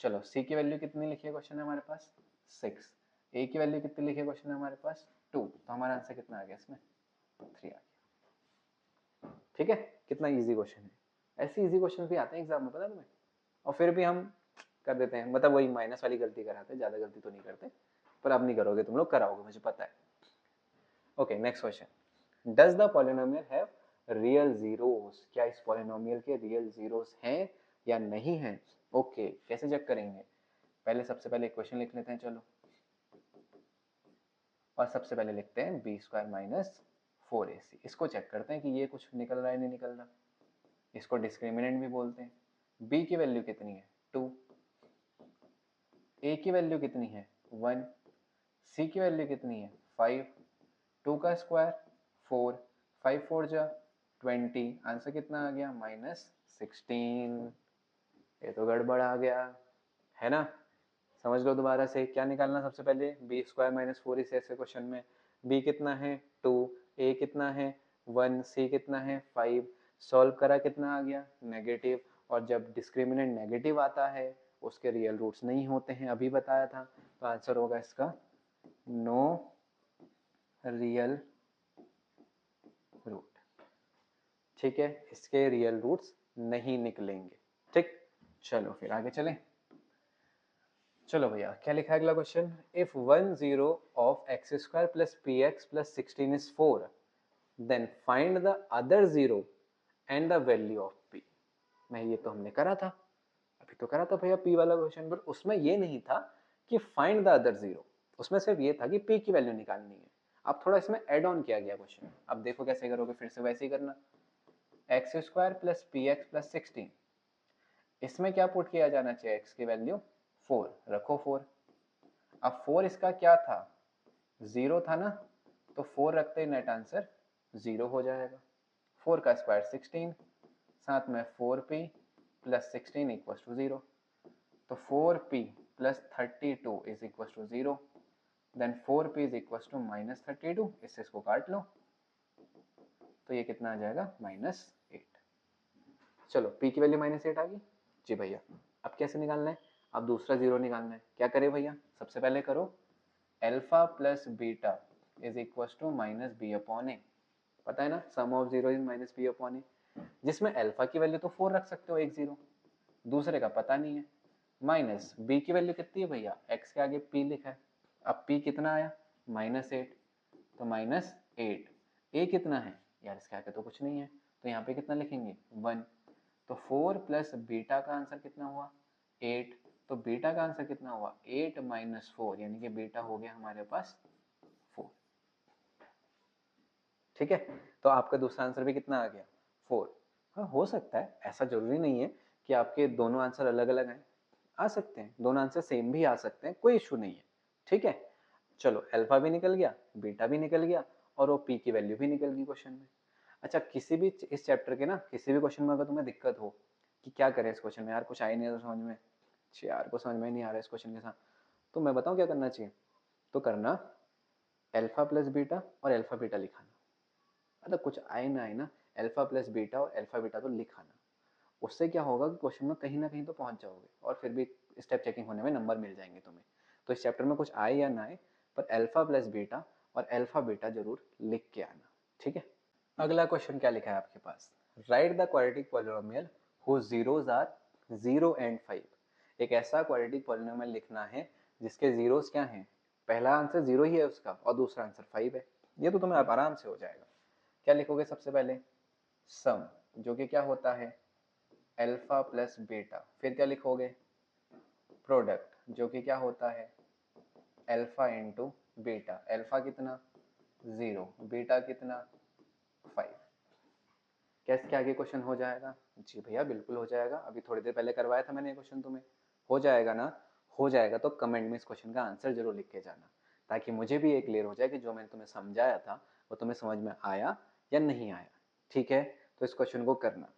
चलो सी की वैल्यू कितनी लिखी है क्वेश्चन है हमारे पास 6, ए की वैल्यू कितनी लिखी है क्वेश्चन है हमारे पास 2, तो हमारा आंसर कितना आ गया इसमें 3 आ गया। ठीक है, कितना इजी क्वेश्चन है। ऐसे इजी क्वेश्चन भी आते हैं एग्जाम में, पता है तुम्हें? और फिर भी हम कर देते हैं, मतलब वही माइनस वाली गलती कराते हैं, ज्यादा गलती तो नहीं करते, पर अब नहीं करोगे तुम लोग, कराओगे मुझे पता है। Okay next question, does the polynomial have real zeros? क्या इस पॉलिनोमियल के रियल जीरोस हैं या नहीं है? ओके कैसे चेक करेंगे, पहले सबसे पहले इक्वेशन लिख लेते हैं चलो, और सबसे पहले लिखते हैं बी स्क्वायर माइनस 4ac। इसको चेक करते हैं कि ये कुछ निकल रहा है नहीं निकल रहा, इसको डिस्क्रिमिनेंट भी बोलते हैं। b की वैल्यू कितनी है 2, a की वैल्यू कितनी है 1, c की वैल्यू कितनी है 5, 2 का स्क्वायर 4, 5 4 जा 20, आंसर कितना आ गया -16। ये तो गड़बड़ आ गया है ना? समझ लो दोबारा से, क्या निकालना सबसे पहले, बी स्क्वायर माइनस 4 इस ऐसे क्वेश्चन में, b कितना है 2, a कितना है 1, c कितना है 5, सॉल्व करा कितना आ गया नेगेटिव, और जब डिस्क्रिमिनेंट नेगेटिव आता है उसके रियल रूट्स नहीं होते हैं, अभी बताया था, तो आंसर होगा इसका नो रियल रूट। ठीक है, इसके रियल रूट्स नहीं निकलेंगे। ठीक, चलो फिर आगे चलें। चलो भैया क्या लिखा है अगला question, if 1 0 of X square plus P X plus 16 is 4, then find the other zero and the value of P. मैं ये तो हमने करा था, अभी तो करा था भैया पी वाला क्वेश्चन, बट उसमें ये नहीं था कि फाइंड द अदर जीरो, उसमें सिर्फ ये था कि पी की वैल्यू निकालनी है। अब थोड़ा इसमें एड ऑन किया गया क्वेश्चन, अब देखो कैसे करोगे, फिर से वैसे ही करना, x square plus P X plus 16, इसमें क्या पुट किया जाना चाहिए, एक्स की वैल्यू 4 रखो 4। अब 4 इसका क्या था, 0 था ना, तो 4 रखते ही नेट आंसर 0 हो जाएगा। 4 का स्क्वायर 16, साथ में 4p प्लस 16 इक्वल टू 0, तो 4p plus 32 is equal to 0, then 4p is equal to -32, इससे इसको काट लो, तो ये कितना आ जाएगा -8। चलो p की वैल्यू -8 आ गई जी भैया। अब कैसे निकालना है, अब दूसरा जीरो निकालना है, क्या करें भैया, सबसे पहले करो alpha plus beta is equal to minus B upon A, पता है ना sum of zero is minus B upon A, जिसमें अल्फा की वैल्यू तो 4 रख सकते हो, एक जीरो, दूसरे का पता नहीं है, माइनस बी की वैल्यू कितनी है भैया, एक्स के आगे p लिखा है, अब p कितना आया -8, तो -8, a कितना है यार, इसके आगे तो कुछ नहीं है, तो यहाँ पे कितना लिखेंगे 1, तो 4 प्लस बीटा का आंसर कितना हुआ 8, तो बीटा का आंसर कितना हुआ 8 माइनस 4, यानी कि बीटा हो गया हमारे पास 4। ठीक है, तो आपका दूसरा आंसर भी कितना आ गया 4। हाँ हो सकता है, ऐसा जरूरी नहीं है कि आपके दोनों आंसर अलग अलग आए, आ सकते हैं दोनों आंसर सेम भी आ सकते हैं, कोई इशू नहीं है। ठीक है, चलो अल्फा भी निकल गया, बीटा भी निकल गया, और वो पी की वैल्यू भी निकल गई क्वेश्चन में। अच्छा, किसी भी इस चैप्टर के ना किसी भी क्वेश्चन में अगर तुम्हें दिक्कत हो कि क्या करें इस क्वेश्चन में, यार कुछ आ ही नहीं है समझ में, यार को समझ में नहीं आ रहा है इस क्वेश्चन के साथ, तो मैं बताऊं क्या करना चाहिए, तो करना अल्फा प्लस बीटा और अल्फा बीटा लिखाना। मतलब कुछ आए ना आए ना, अल्फा प्लस बीटा और अल्फा बीटा तो लिखाना। उससे क्या होगा कि क्वेश्चन में कहीं ना कहीं तो पहुंच जाओगे, और फिर भी स्टेप चेकिंग होने में नंबर मिल जाएंगे तुम्हें। तो इस चैप्टर में कुछ आए या ना आए, पर अल्फा प्लस बीटा और अल्फा बीटा जरूर लिख के आना। ठीक है, अगला क्वेश्चन क्या लिखा है आपके पास, write the quadratic polynomial whose zeros are 0 and 5। एक ऐसा क्वाड्रेटिक पॉलिनोमियल लिखना है जिसके जीरोस क्या हैं, पहला आंसर 0 ही है उसका और दूसरा आंसर 5 है। ये तो तुम्हें आराम से हो जाएगा। क्या लिखोगे सबसे पहले, सम, जो कि क्या होता है अल्फा प्लस बीटा, फिर क्या लिखोगे प्रोडक्ट, जो कि क्या होता है अल्फा इंटू बीटा, अल्फा कितना 0, बीटा कितना 5। कैसे क्या आगे क्वेश्चन हो जाएगा, जी भैया बिल्कुल हो जाएगा, अभी थोड़ी देर पहले करवाया था मैंने ये क्वेश्चन तुम्हें। हो जाएगा ना, हो जाएगा तो कमेंट में इस क्वेश्चन का आंसर जरूर लिख के जाना, ताकि मुझे भी ये क्लियर हो जाए कि जो मैंने तुम्हें समझाया था वो तुम्हें समझ में आया या नहीं आया। ठीक है, तो इस क्वेश्चन को करना।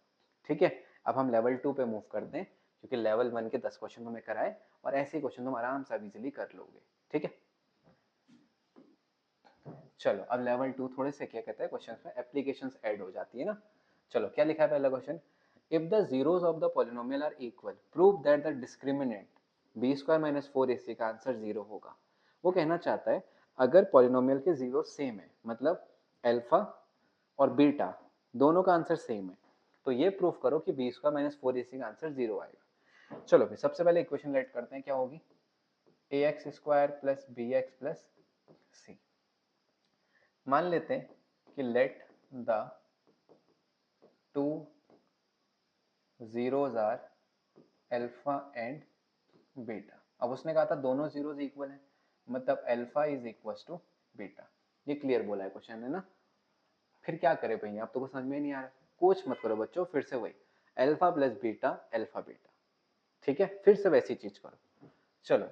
ठीक है, अब हम लेवल 2 पे मूव करते हैं, क्योंकि लेवल 1 के 10 क्वेश्चन तुम्हें कराए और ऐसे क्वेश्चन तुम आराम से इजीली कर लोगे। ठीक है, चलो अब लेवल 2 थोड़े से क्या कहते हैं क्वेश्चन में एप्लीकेशंस ऐड हो जाती है ना। चलो क्या लिखा है पहला question, if the zeros of the polynomial are equal prove that the discriminant B square minus 4ac का आंसर 0 होगा। वो कहना चाहता है अगर पॉलिनोमियल के जीरो सेम है, मतलब अल्फा और बीटा दोनों का आंसर सेम है, तो ये प्रूफ करो कि बी स्क्वायर माइनस 4ac का आंसर 0 आएगा। चलो फिर सबसे पहले इक्वेशन राइट करते हैं, क्या होगी ax square plus B X plus C. मान लेते हैं कि let the two zeros are alpha and beta. अब उसने कहा था दोनों जीरोज इक्वल हैं, मतलब alpha is equal to beta. ये क्लियर बोला है क्वेश्चन है ना। फिर क्या करें भैया, आप तो कुछ समझ में नहीं आ रहा, कुछ मत करो बच्चों, फिर से वही alpha plus beta alpha beta. ठीक है, फिर से वैसी चीज करो। चलो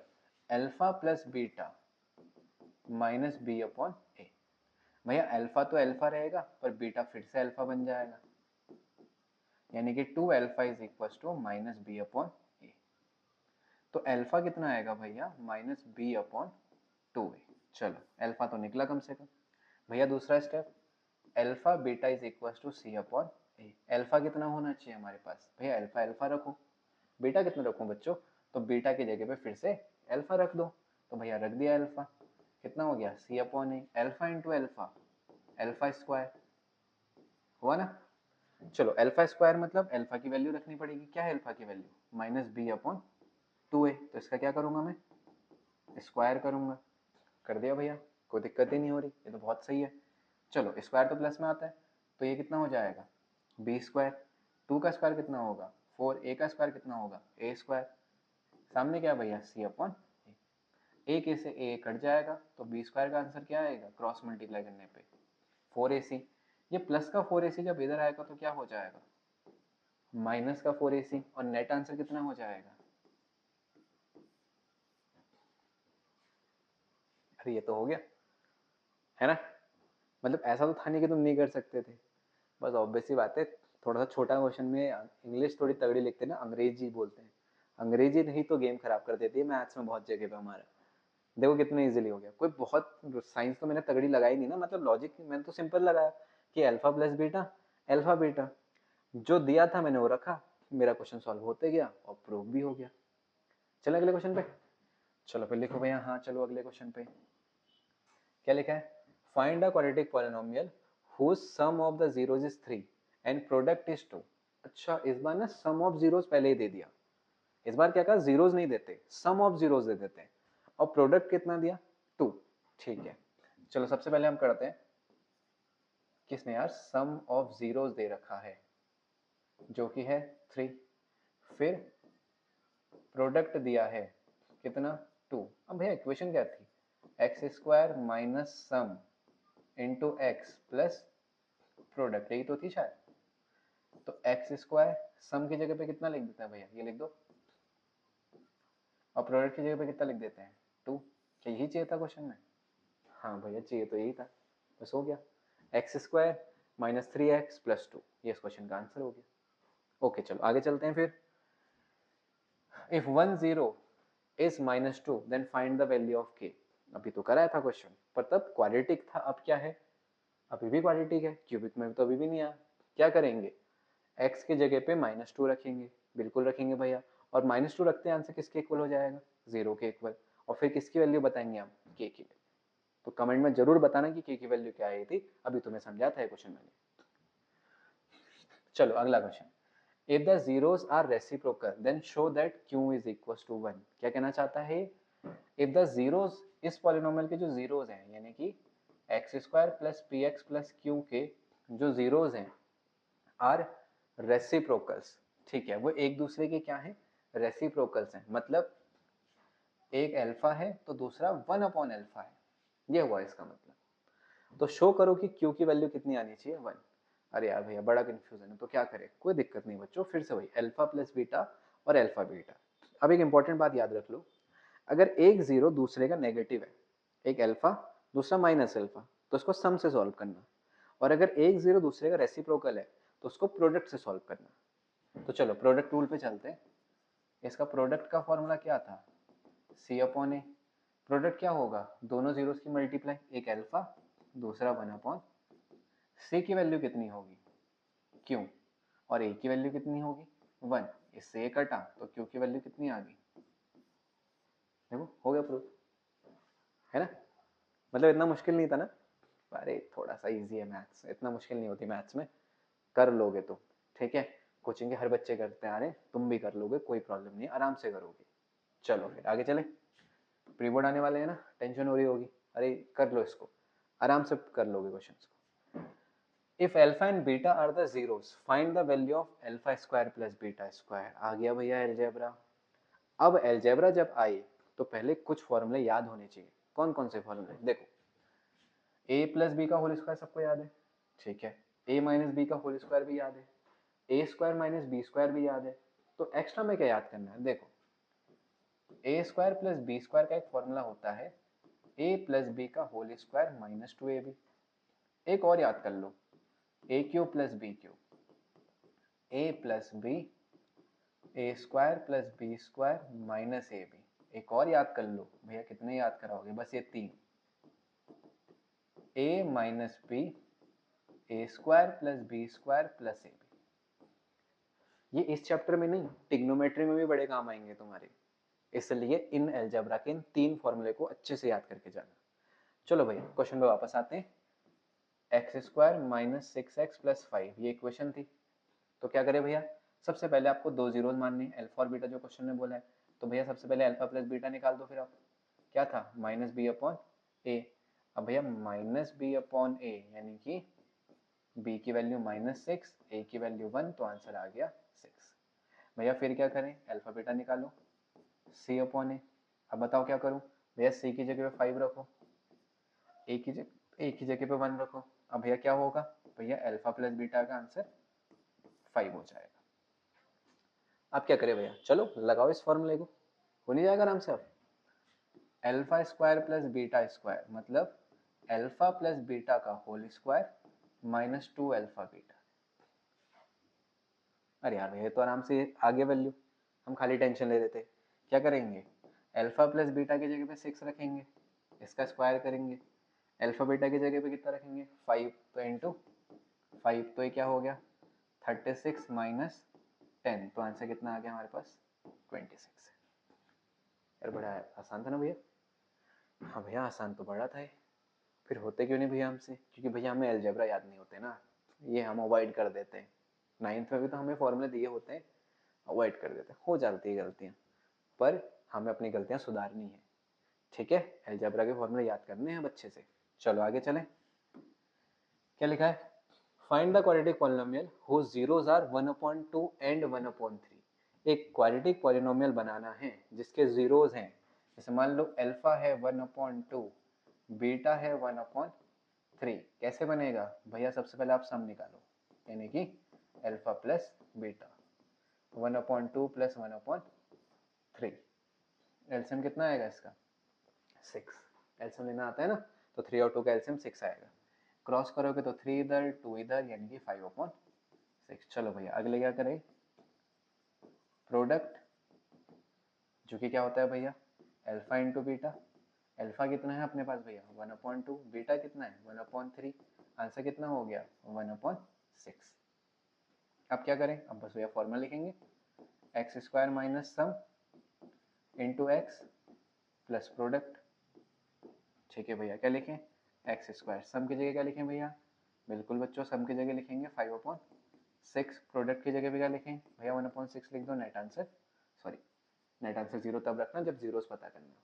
alpha plus beta minus B upon A. भैया अल्फा तो अल्फा रहेगा पर बीटा फिर से अल्फा बन जाएगा, यानी कि 2 alpha is equal to minus B upon A. तो अल्फा कितना आएगा भैया माइनस बी अपॉन 2a। चलो अल्फा तो निकला कम से कम। भैया दूसरा step alpha beta is equal to C upon A. Alpha कितना होना चाहिए हमारे पास, भैया अल्फा अल्फा रखो, बीटा कितना रखूं बच्चों, तो बीटा की जगह पे फिर से अल्फा रख दो, तो भैया रख दिया अल्फा, कितना हो गया C upon A, alpha into alpha alpha square हुआ ना। चलो अल्फा स्क्वायर मतलब अल्फा की वैल्यू रखनी पड़ेगी, क्या है अल्फा की value minus B upon 2a। तो इसका क्या करूंगा मैं स्क्वायर करूंगा, कर दिया भैया, कोई दिक्कत ही नहीं हो रही, ये तो बहुत सही है। चलो स्क्वायर तो प्लस में आता है, तो ये कितना हो जाएगा बी स्क्वायर, 2 का स्क्वायर कितना होगा 4, a का स्क्वायर कितना होगा a स्क्वायर, सामने क्या भैया सी अपॉन ए के से ए कट जाएगा, तो बी स्क्वायर का आंसर क्या आएगा क्रॉस मल्टीप्लाई करने पे 4ac। ये प्लस का 4ac जब इधर आएगा तो क्या हो जाएगा माइनस का 4ac, और नेट आंसर कितना हो जाएगा, अरे ये तो हो गया है ना। मतलब ऐसा तो था नहीं कि तुम नहीं कर सकते थे, बस ऑब्वियस सी बात है, थोड़ा सा छोटा क्वेश्चन में इंग्लिश थोड़ी तगड़ी लिखते हैं ना, अंग्रेजी बोलते हैं, अंग्रेजी नहीं तो गेम खराब कर देती है मैथ्स में बहुत जगह पे हमारा। देखो कितना इजीली हो गया, कोई बहुत साइंस तो मैंने तगड़ी लगाई नहीं ना, मतलब लॉजिक मैंने तो सिंपल लगाया कि alpha plus beta alpha beta, जो दिया था मैंने वो रखा, मेरा क्वेश्चन सॉल्व होते गया और प्रूफ भी हो गया। चलो अगले क्वेश्चन पे, चलो फिर लिखो भैया, हाँ चलो अगले क्वेश्चन पे क्या लिखा है, find a quadratic polynomial whose sum of the zeros is 3 and product is 2। अच्छा इस बार ना सम ऑफ जीरोस पहले ही दे दिया, इस बार क्या कहा जीरोस नहीं देते सम ऑफ जीरोस दे देते हैं, और प्रोडक्ट कितना दिया 2। ठीक है, चलो सबसे पहले हम करते हैं किसने यार सम ऑफ जीरोस दे रखा है जो कि है 3, फिर प्रोडक्ट दिया है कितना 2। अब भैया इक्वेशन क्या थी, x square minus sum into X plus product, यही तो थी शायद। तो एक्स स्क्वायर सम की जगह पे कितना लिख देते हैं भैया, ये लिख दो, और प्रोडक्ट की जगह पे कितना लिख देते हैं 2। क्या यही चाहिए था क्वेश्चन में? हाँ भैया चाहिए तो यही था, बस हो गया। X square minus 3x plus 2, ये इस क्वेश्चन का आंसर हो गया। ओके चलो आगे चलते हैं फिर। If 1 0 is minus 2 then find the value of k। अभी तो कराया था क्वेश्चन, पर तब क्वाड्रेटिक था, अब क्या है, अभी भी क्वाड्रेटिक है, क्यूबिक में तो अभी भी नहीं आया। क्या करेंगे, x की जगह पे -2 रखेंगे, बिल्कुल रखेंगे भैया, और -2 रखते हैं आंसर किसके इक्वल हो जाएगा, 0 के इक्वल। और फिर किसकी वैल्यू बताएंगे हम, k की। तो कमेंट में जरूर बताना कि k की वैल्यू क्या आई थी, अभी तुम्हें समझाया था क्वेश्चन मैंने। चलो अगला question, if the zeros are reciprocal then show that q is equals to 1। क्या कहना चाहता है, if the zeros, इस पॉलिनोमियल के जो जीरोस हैं यानी कि x square plus P X plus Q के जो जीरोस हैं आर रेसिप्रोकल्स, ठीक है, वो एक दूसरे के क्या हैं, रेसिप्रोकल्स हैं, मतलब एक अल्फा है तो दूसरा 1 अपॉन अल्फा है, ये हुआ इसका मतलब। तो शो करो कि क्यू की वैल्यू कितनी आनी चाहिए, 1। अरे यार भैया बड़ा कंफ्यूजन है, तो क्या करें, कोई दिक्कत नहीं बच्चों, फिर से वही अल्फा प्लस बीटा और अल्फा बीटा। अब एक इंपॉर्टेंट बात याद रख लो, अगर एक जीरो दूसरे का नेगेटिव है, एक अल्फा दूसरा माइनस अल्फा, तो उसको सम से सॉल्व करना, और अगर एक जीरो दूसरे का रेसिप्रोकल है तो उसको प्रोडक्ट से सॉल्व करना। तो चलो प्रोडक्ट रूल पे चलते हैं। इसका प्रोडक्ट का फॉर्मूला क्या था, सी अपॉन ए। प्रोडक्ट क्या होगा, दोनों जीरोस की मल्टीप्लाई, एक अल्फा दूसरा 1 अपॉन, सी की वैल्यू कितनी होगी क्यू, और ए की वैल्यू कितनी होगी 1, इससे ए कटा तो क्यू की वैल्यू कितनी आ गई, देखो हो गया प्रूफ, है ना, मतलब इतना मुश्किल नहीं था ना। अरे थोड़ा सा इजी है मैथ्स, इतना मुश्किल नहीं होती मैथ्स में, कर लोगे तो ठीक है। कोचिंग के हर बच्चे करते आ रहे, तुम भी कर लोगे, कोई प्रॉब्लम नहीं, आराम से करोगे। चलो फिर आगे चले, प्री बोर्ड आने वाले हैं ना, टेंशन हो रही होगी, अरे कर लो इसको, आराम से कर लोगे क्वेश्चंस को। If alpha and beta are the zeros find the value of alpha square plus beta square. आ गया भैया अलजेब्रा। अब अलजेब्रा जब आए तो पहले कुछ फॉर्मूले याद होने चाहिए। कौन कौन से फॉर्मूले, देखो a प्लस बी का होल स्क्वायर सबको याद है, ठीक है, a माइनस बी का होल स्क्वायर भी याद है, ए स्क्वायर माइनस बी स्क्वायर भी याद है। तो एक्स्ट्रा में क्या याद करना है, देखो A square plus B square का एक फॉर्मूला होता है ए प्लस बी का होल स्क्वायर माइनस 2ab। एक और याद कर लो, A cube plus B cube, A plus B, A square plus B square minus A B. एक और याद कर लो भैया, कितने याद कराओगे, बस ये 3, A minus B, A square plus B square plus A B. ये इस चैप्टर में नहीं, टिग्नोमेट्री में भी बड़े काम आएंगे तुम्हारे, इसलिए इन अलजेब्रा के इन 3 फॉर्मूले को अच्छे से याद करके जाना। चलो भैया क्वेश्चन पे वापस आते हैं। X square minus 6x plus 5, ये इक्वेशन थी। तो क्या करें भैया, सबसे पहले आपको दो जीरोज मानने, अल्फा और बीटा जो क्वेश्चन में बोला है। तो भैया सबसे पहले अल्फा प्लस बीटा निकाल दो, फिर आप क्या था माइनस बी अपॉन ए। अब भैया माइनस बी अपॉन ए यानी कि b की वैल्यू -6, a की वैल्यू 1, तो आंसर आ गया 6। भैया फिर क्या करें, अल्फा बीटा निकालो, c अपॉन ए। अब बताओ क्या करूं भैया, c की जगह पे 5 रखो, a की जगह पे 1 रखो। अब भैया क्या होगा, भैया अल्फा प्लस बीटा का आंसर 5 हो जाएगा। अब क्या करें भैया, चलो लगाओ इस फॉर्मूले को, हो नहीं जाएगा आराम से। अब alpha square plus beta square मतलब अल्फा प्लस बीटा का whole square minus 2 alpha beta. अरे यार भैया तो आराम से आ गया वैल्यू, हम खाली टेंशन ले रहे थे। क्या करेंगे, अल्फा प्लस बीटा की जगह पे 6 रखेंगे, इसका स्क्वायर करेंगे, अल्फा बीटा की जगह पे कितना रखेंगे 5, तो इंटू 5, तो ये क्या हो गया 36 माइनस 10, तो आंसर कितना आ गया हमारे पास 26। यार बड़ा आसान था ना भैया। हाँ भैया आसान तो बड़ा था ये, फिर होते क्यों नहीं भैया हमसे, क्योंकि भैया हमें अलजेब्रा याद नहीं होते ना, ये हम अवॉइड कर देते हैं। 9th में भी तो हमें फॉर्मूले दिए होते हैं, अवॉइड कर देते हैं, हो जाती है गलतियाँ, पर हमें अपनी गलतियाँ सुधारनी है, ठीक है। अलजेब्रा के फॉर्मूले याद करने हैं अच्छे से। चलो आगे चलें, क्या लिखा है, find the quadratic polynomial whose zeros are 1/2 and 1/3। एक क्वाड्रेटिक पॉलिनोमियल बनाना है जिसके जीरोज हैं, जैसे मान लो अल्फा है 1/2, बीटा है 1/3, कैसे बनेगा भैया? सबसे पहले आप सम निकालो, यानी कि alpha plus beta 1/2 plus 1/3, LCM कितना आएगा इसका? 6। एलसीएम लेना आता है ना, तो 3 और 2 का एलसीएम 6 आएगा। क्रॉस करोगे तो 3 इधर 2 इधर, यानी कि 5/6। चलो भैया अगले क्या करें? प्रोडक्ट, जो कि क्या होता है भैया? Alpha into beta. अल्फा कितना है अपने पास भैया? 1/2। बीटा कितना है? 1/3। आंसर कितना हो गया? 1/6। अब क्या करें? अब बस भैया फॉर्मूला लिखेंगे, x square minus sum into X plus product. ठीक है भैया, क्या लिखें? X square. सम की जगह क्या लिखें भैया? बिल्कुल बच्चों, सम की जगह लिखेंगे 5/6। प्रोडक्ट की जगह भी क्या लिखें भैया? 1/6 लिख दो। Net answer, sorry net answer 0 तब रखना जब जीरोस पता करना हो।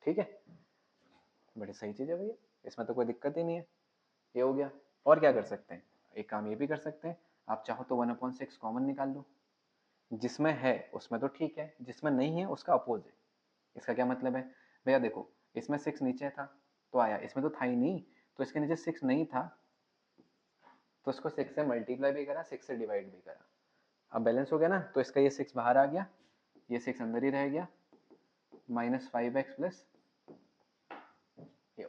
ठीक है, बड़ी सही चीज़ है भैया, इसमें तो कोई दिक्कत ही नहीं है। ये हो गया। और क्या कर सकते हैं? एक काम ये भी कर सकते हैं, आप चाहो तो 1/6 कॉमन निकाल लो। जिसमें है उसमें तो ठीक है, जिसमें नहीं है उसका अपोजिट। इसका क्या मतलब है भैया? देखो, इसमें 6 नीचे था तो आया, इसमें तो था ही नहीं, तो इसके नीचे 6 नहीं था तो इसको 6 से मल्टीप्लाई भी करा, 6 से डिवाइड भी करा। अब बैलेंस हो गया ना, तो इसका ये 6 बाहर आ गया, ये 6 अंदर ही रह गया, -5x प्लस ये हो गया।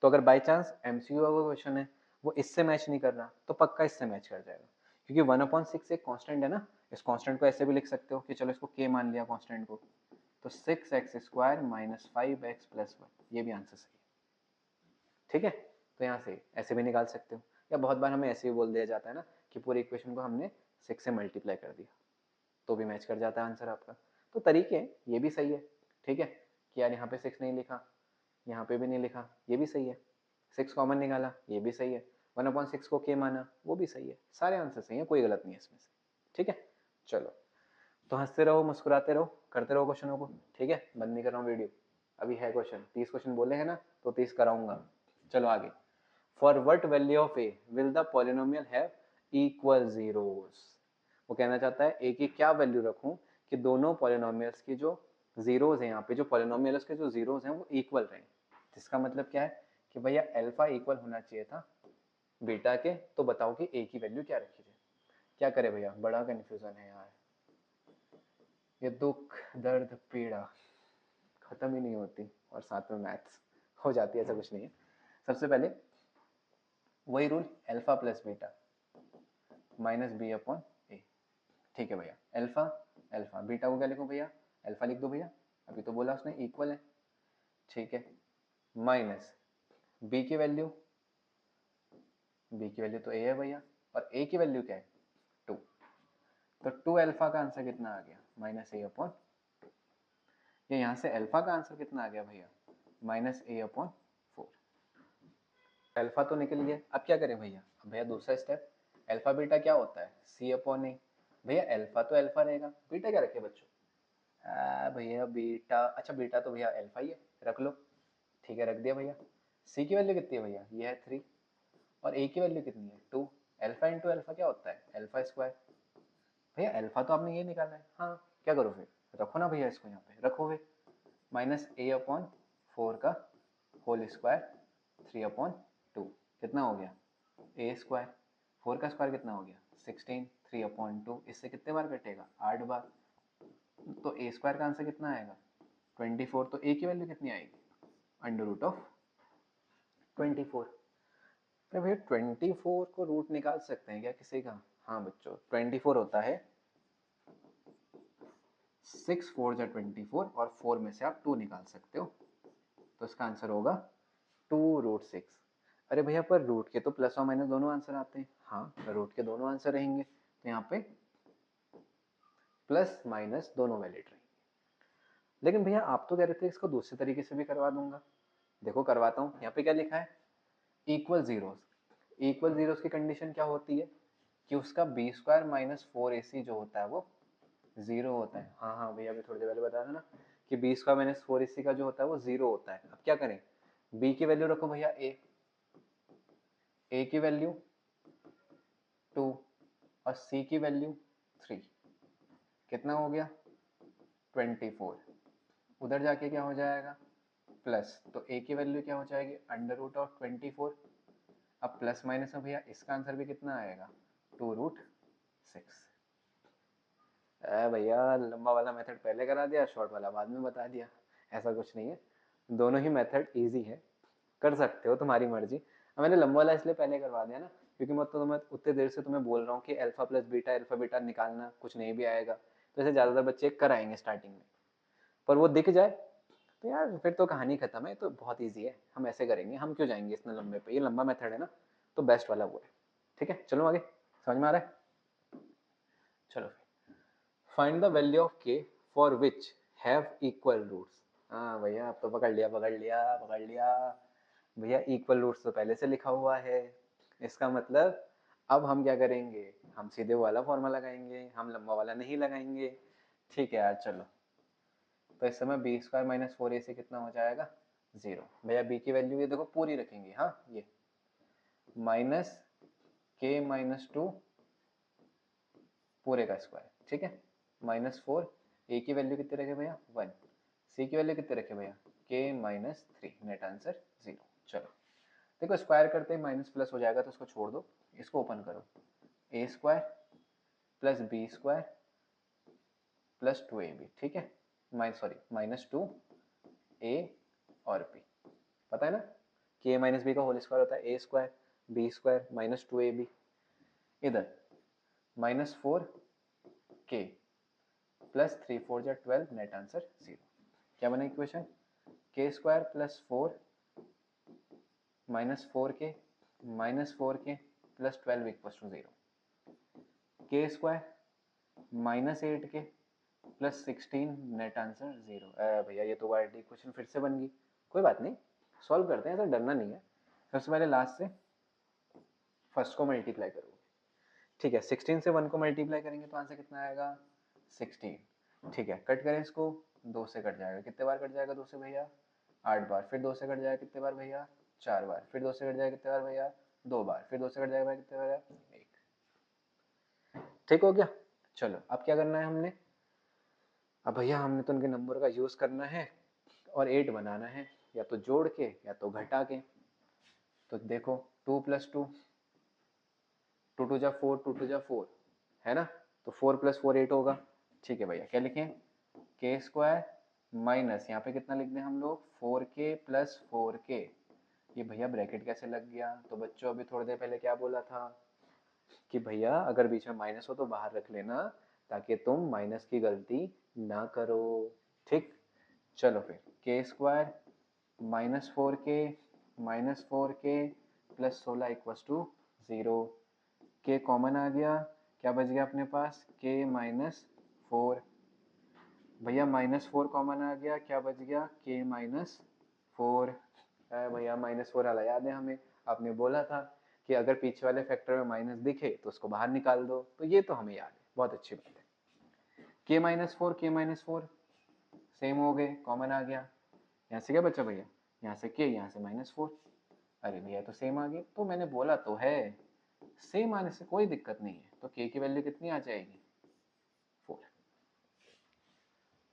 तो अगर बाई चांस एमसीक्यू का क्वेश्चन है वो इससे मैच नहीं कर रहा तो पक्का इससे मैच कर जाएगा, क्योंकि 1/6 एक कांस्टेंट है ना। इस कांस्टेंट को ऐसे भी लिख सकते हो कि चलो इसको k मान लिया कांस्टेंट को, तो 6x square minus 5x plus 1, ये भी आंसर सही है। ठीक है, तो यहाँ से ऐसे भी निकाल सकते हो, या बहुत बार हमें ऐसे भी बोल दिया जाता है ना कि पूरी इक्वेशन को हमने 6 से मल्टीप्लाई कर दिया, तो भी मैच कर जाता है आंसर आपका। तो तरीके ये भी सही है। ठीक है, कि यार यहाँ पे 6 नहीं लिखा, यहाँ पे भी नहीं लिखा, ये भी सही है। 6 कॉमन निकाला, ये भी सही है। 1/6 को k माना, वो भी सही है। सारे आंसर सही है, कोई गलत नहीं है इसमें से। ठीक है, चलो तो हंसते रहो, मुस्कुराते रहो, करते रहो क्वेश्चनों को। ठीक है, बंद नहीं कर रहा हूँ वीडियो, अभी है क्वेश्चन। 30 क्वेश्चन बोले हैं ना, तो 30 कराऊंगा। चलो आगे। For what value of A will the polynomial have equal zeros. वो कहना चाहता है ए की क्या वैल्यू रखूं कि दोनों पॉलिनोमियल्स की जो जीरोस हैं, यहाँ पे जो पॉलिनोमियल्स के जो जीरोस हैं वो इक्वल रहें। जिसका मतलब क्या है कि भैया अल्फा इक्वल होना चाहिए था बीटा के, तो बताओ कि ए की वैल्यू क्या रखी जाए। क्या करे भैया, बड़ा कंफ्यूजन है यार, ये दुख दर्द पीड़ा खत्म ही नहीं होती, और साथ में मैथ्स हो जाती है, ऐसा कुछ नहीं है। सबसे पहले वही rule, alpha plus beta minus B upon A. ठीक है भैया, अल्फा अल्फा, बीटा को क्या लिखूं भैया? अल्फा लिख दो भैया, अभी तो बोला उसने इक्वल है। ठीक है, माइनस बी की वैल्यू, बी की वैल्यू तो ए है भैया, और ए की वैल्यू क्या है? 2। तो 2 अल्फा का आंसर कितना आ गया? माइनस ए अपॉन, ये यहाँ से अल्फा का आंसर कितना आ गया भैया? माइनस ए अपॉन 4। अल्फा तो निकल गया, अब क्या करें भैया? अब भैया दूसरा स्टेप, अल्फा बीटा क्या होता है? सी अपॉन ए। भैया अल्फा तो अल्फा रहेगा, बीटा क्या रखे बच्चों? भैया बीटा, अच्छा बीटा तो भैया अल्फा ही है, रख लो। ठीक है, रख दिया भैया। सी की वैल्यू कितनी है भैया? ये है 3, और ए की वैल्यू कितनी है? 2। अल्फा इंटू अल्फा क्या होता है? Alpha square. भैया अल्फा तो आपने ये निकाला है, हाँ क्या करो फिर? रखो ना भैया, इसको यहाँ पे रखो फिर, माइनस ए अपॉन 4 का होल स्क्वायर 3/2 कितना हो गया? ए स्क्वायर। 4 का स्क्वायर कितना हो गया? 16। 3/2 इससे कितने बार कटेगा? 8 बार। तो ए स्क्वायर का आंसर कितना आएगा? 24। तो ए की वैल्यू कितनी आएगी? Under root of 24। अरे भैया 24 को रूट निकाल सकते हैं क्या किसी का? हाँ बच्चों, 24 होता है 6 4 जा 24, और 4 में से आप 2 निकाल सकते हो, तो इसका आंसर होगा 2√6। अरे भैया पर रूट के तो प्लस और माइनस दोनों आंसर आते हैं। हाँ, रूट के दोनों आंसर रहेंगे, तो यहाँ पे प्लस माइनस दोनों वैलिड रहेंगे। लेकिन भैया आप तो कह रहे थे इसको दूसरे तरीके से भी करवा दूंगा। देखो करवाता हूँ, यहाँ पे क्या लिखा है? Equal zeros. इक्वल जीरोस की कंडीशन क्या होती है कि उसका बी स्क्वायर माइनस 4ac जो होता है वो 0 होता है। हाँ हाँ भैया, अभी थोड़ी देर पहले बताया था ना कि बी स्क्वायर माइनस 4ac का जो होता है वो 0 होता है। अब क्या करें? बी की वैल्यू रखो भैया ए की वैल्यू 2 और सी की वैल्यू 3। कितना हो गया 24, उधर जाके क्या हो जाएगा प्लस, तो a की वैल्यू क्या हो जाएगी अंडर रूट ऑफ 24। अब प्लस माइनस में भैया इसका आंसर भी कितना आएगा 2√6। भैया लंबा वाला मेथड पहले करा दिया, शॉर्ट वाला बाद में बता दिया, ऐसा कुछ नहीं है, दोनों ही मेथड इजी है, कर सकते हो, तुम्हारी मर्जी। मैंने लंबा वाला इसलिए पहले करवा दिया ना क्योंकि मैं उतने देर से तुम्हें बोल रहा हूँ कि अल्फा प्लस बीटा निकालना कुछ नहीं भी आएगा, तो ऐसे ज़्यादातर बच्चे कराएंगे स्टार्टिंग में, पर वो दिख जाए तो यार फिर तो कहानी खत्म है, तो बहुत ईजी है, हम ऐसे करेंगे, हम क्यों जाएंगे इतने लंबे पे, ये लंबा मेथड है ना, तो बेस्ट वाला वो है। ठीक है चलो आगे, समझ में आ रहा है? चलो find the value of k for which have equal roots. हाँ भैया अब तो पकड़ लिया पकड़ लिया पकड़ लिया भैया, इक्वल रूट्स तो पहले से लिखा हुआ है, इसका मतलब अब हम क्या करेंगे, हम सीधे वाला फॉर्मूला लगाएंगे, हम लंबा वाला नहीं लगाएंगे। ठीक है यार चलो, तो इस समय बी स्क्वायर माइनस 4ac से कितना हो जाएगा 0। भैया b की वैल्यू ये देखो पूरी रखेंगे, हाँ ये माइनस k माइनस 2 पूरे का स्क्वायर, ठीक है, -4, a की वैल्यू कितने रखे भैया 1, c की वैल्यू कितने रखे भैया k माइनस 3, नेट आंसर 0। चलो देखो स्क्वायर करते ही माइनस प्लस हो जाएगा तो उसको छोड़ दो, इसको ओपन करो, a square plus B square plus 2ab, ठीक है, -2a और b, पता है ना k माइनस बी का होल स्क्वायर होता है a square b square -2ab, इधर -4k प्लस 3 4 जा 12, नेट आंसर 0। क्या बना equation k square plus 4 -4k plus 12 equals to 0, k square -8k plus 16, net answer 0। भैया ये तो वाइड इक्वेशन फिर से बन गई, कोई बात नहीं, सॉल्व करते हैं, ऐसा डरना नहीं है। सबसे पहले लास्ट से फर्स्ट को मल्टीप्लाई करोगे, ठीक है, 16 से 1 को मल्टीप्लाई करेंगे तो आंसर कितना आएगा 16। ठीक है कट करें इसको, 2 से कट जाएगा, कितने बार कट जाएगा 2 से भैया 8 बार, फिर 2 से कट जाएगा कितने बार भैया 4 बार, फिर 2 से कट जाएगा कितने बार भैया 2 बार, फिर 2 से कट जाएगा कितने बार 1। ठीक हो गया। चलो अब क्या करना है हमने, अब भैया हमने तो उनके नंबर का यूज करना है और 8 बनाना है, या तो जोड़ के या तो घटा के। तो देखो 2 + 2, 2 2 जा 4, 2 2 जा 4 है ना, तो 4 + 4 8 होगा। ठीक है भैया क्या लिखें k स्क्वायर माइनस यहाँ पे कितना लिख दें हम लोग 4k प्लस 4k, ये भैया ब्रैकेट कैसे लग गया, तो बच्चों अभी थोड़ी देर पहले क्या बोला था कि भैया अगर बीच में माइनस हो तो बाहर रख लेना ताकि तुम माइनस की गलती ना करो। ठीक चलो फिर k square -4k plus 16 equals to 0, k common आ गया, क्या बच गया अपने पास k -4, भैया -4 कॉमन आ गया, क्या बच गया k -4। भैया -4 वाला याद है हमें, आपने बोला था कि अगर पीछे वाले फैक्टर में माइनस दिखे तो उसको बाहर निकाल दो, तो ये तो हमें याद है, बहुत अच्छी बात है। k -4 सेम हो गए, कॉमन आ गया, यहाँ से क्या बचा भैया यहाँ से k, यहाँ से -4, अरे भैया तो सेम आ गए, तो मैंने बोला तो है सेम आने से कोई दिक्कत नहीं है, तो k की वैल्यू कितनी आ जाएगी 4।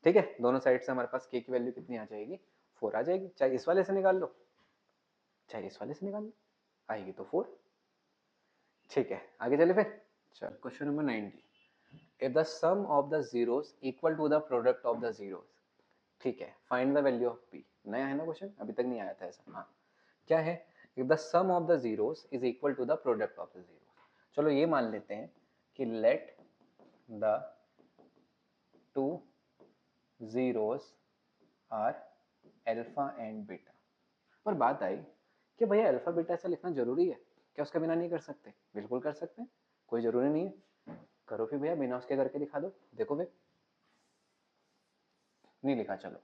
ठीक है दोनों साइड से हमारे पास k की वैल्यू कितनी आ जाएगी 4 आ जाएगी, चाहे इस वाले से निकाल लो चाहे इस वाले से निकाल लो, आएगी तो 4। ठीक है आगे चले फिर, चल question number 90, if the sum of the zeros equal to the product of the zeros, ठीक है find the value of p, नया है ना क्वेश्चन, अभी तक नहीं आया था ऐसा, हाँ क्या है if the sum of the zeros is equal to the product of the zeros, चलो ये मान लेते हैं कि let the two zeros are alpha and beta, पर बात आई कि भैया अल्फा बीटा ऐसा लिखना जरूरी है क्या, उसके बिना नहीं कर सकते, बिल्कुल कर सकते हैं, कोई जरूरी नहीं है, करो फिर भैया बिना उसके करके दिखा दो, देखो फिर नहीं लिखा, चलो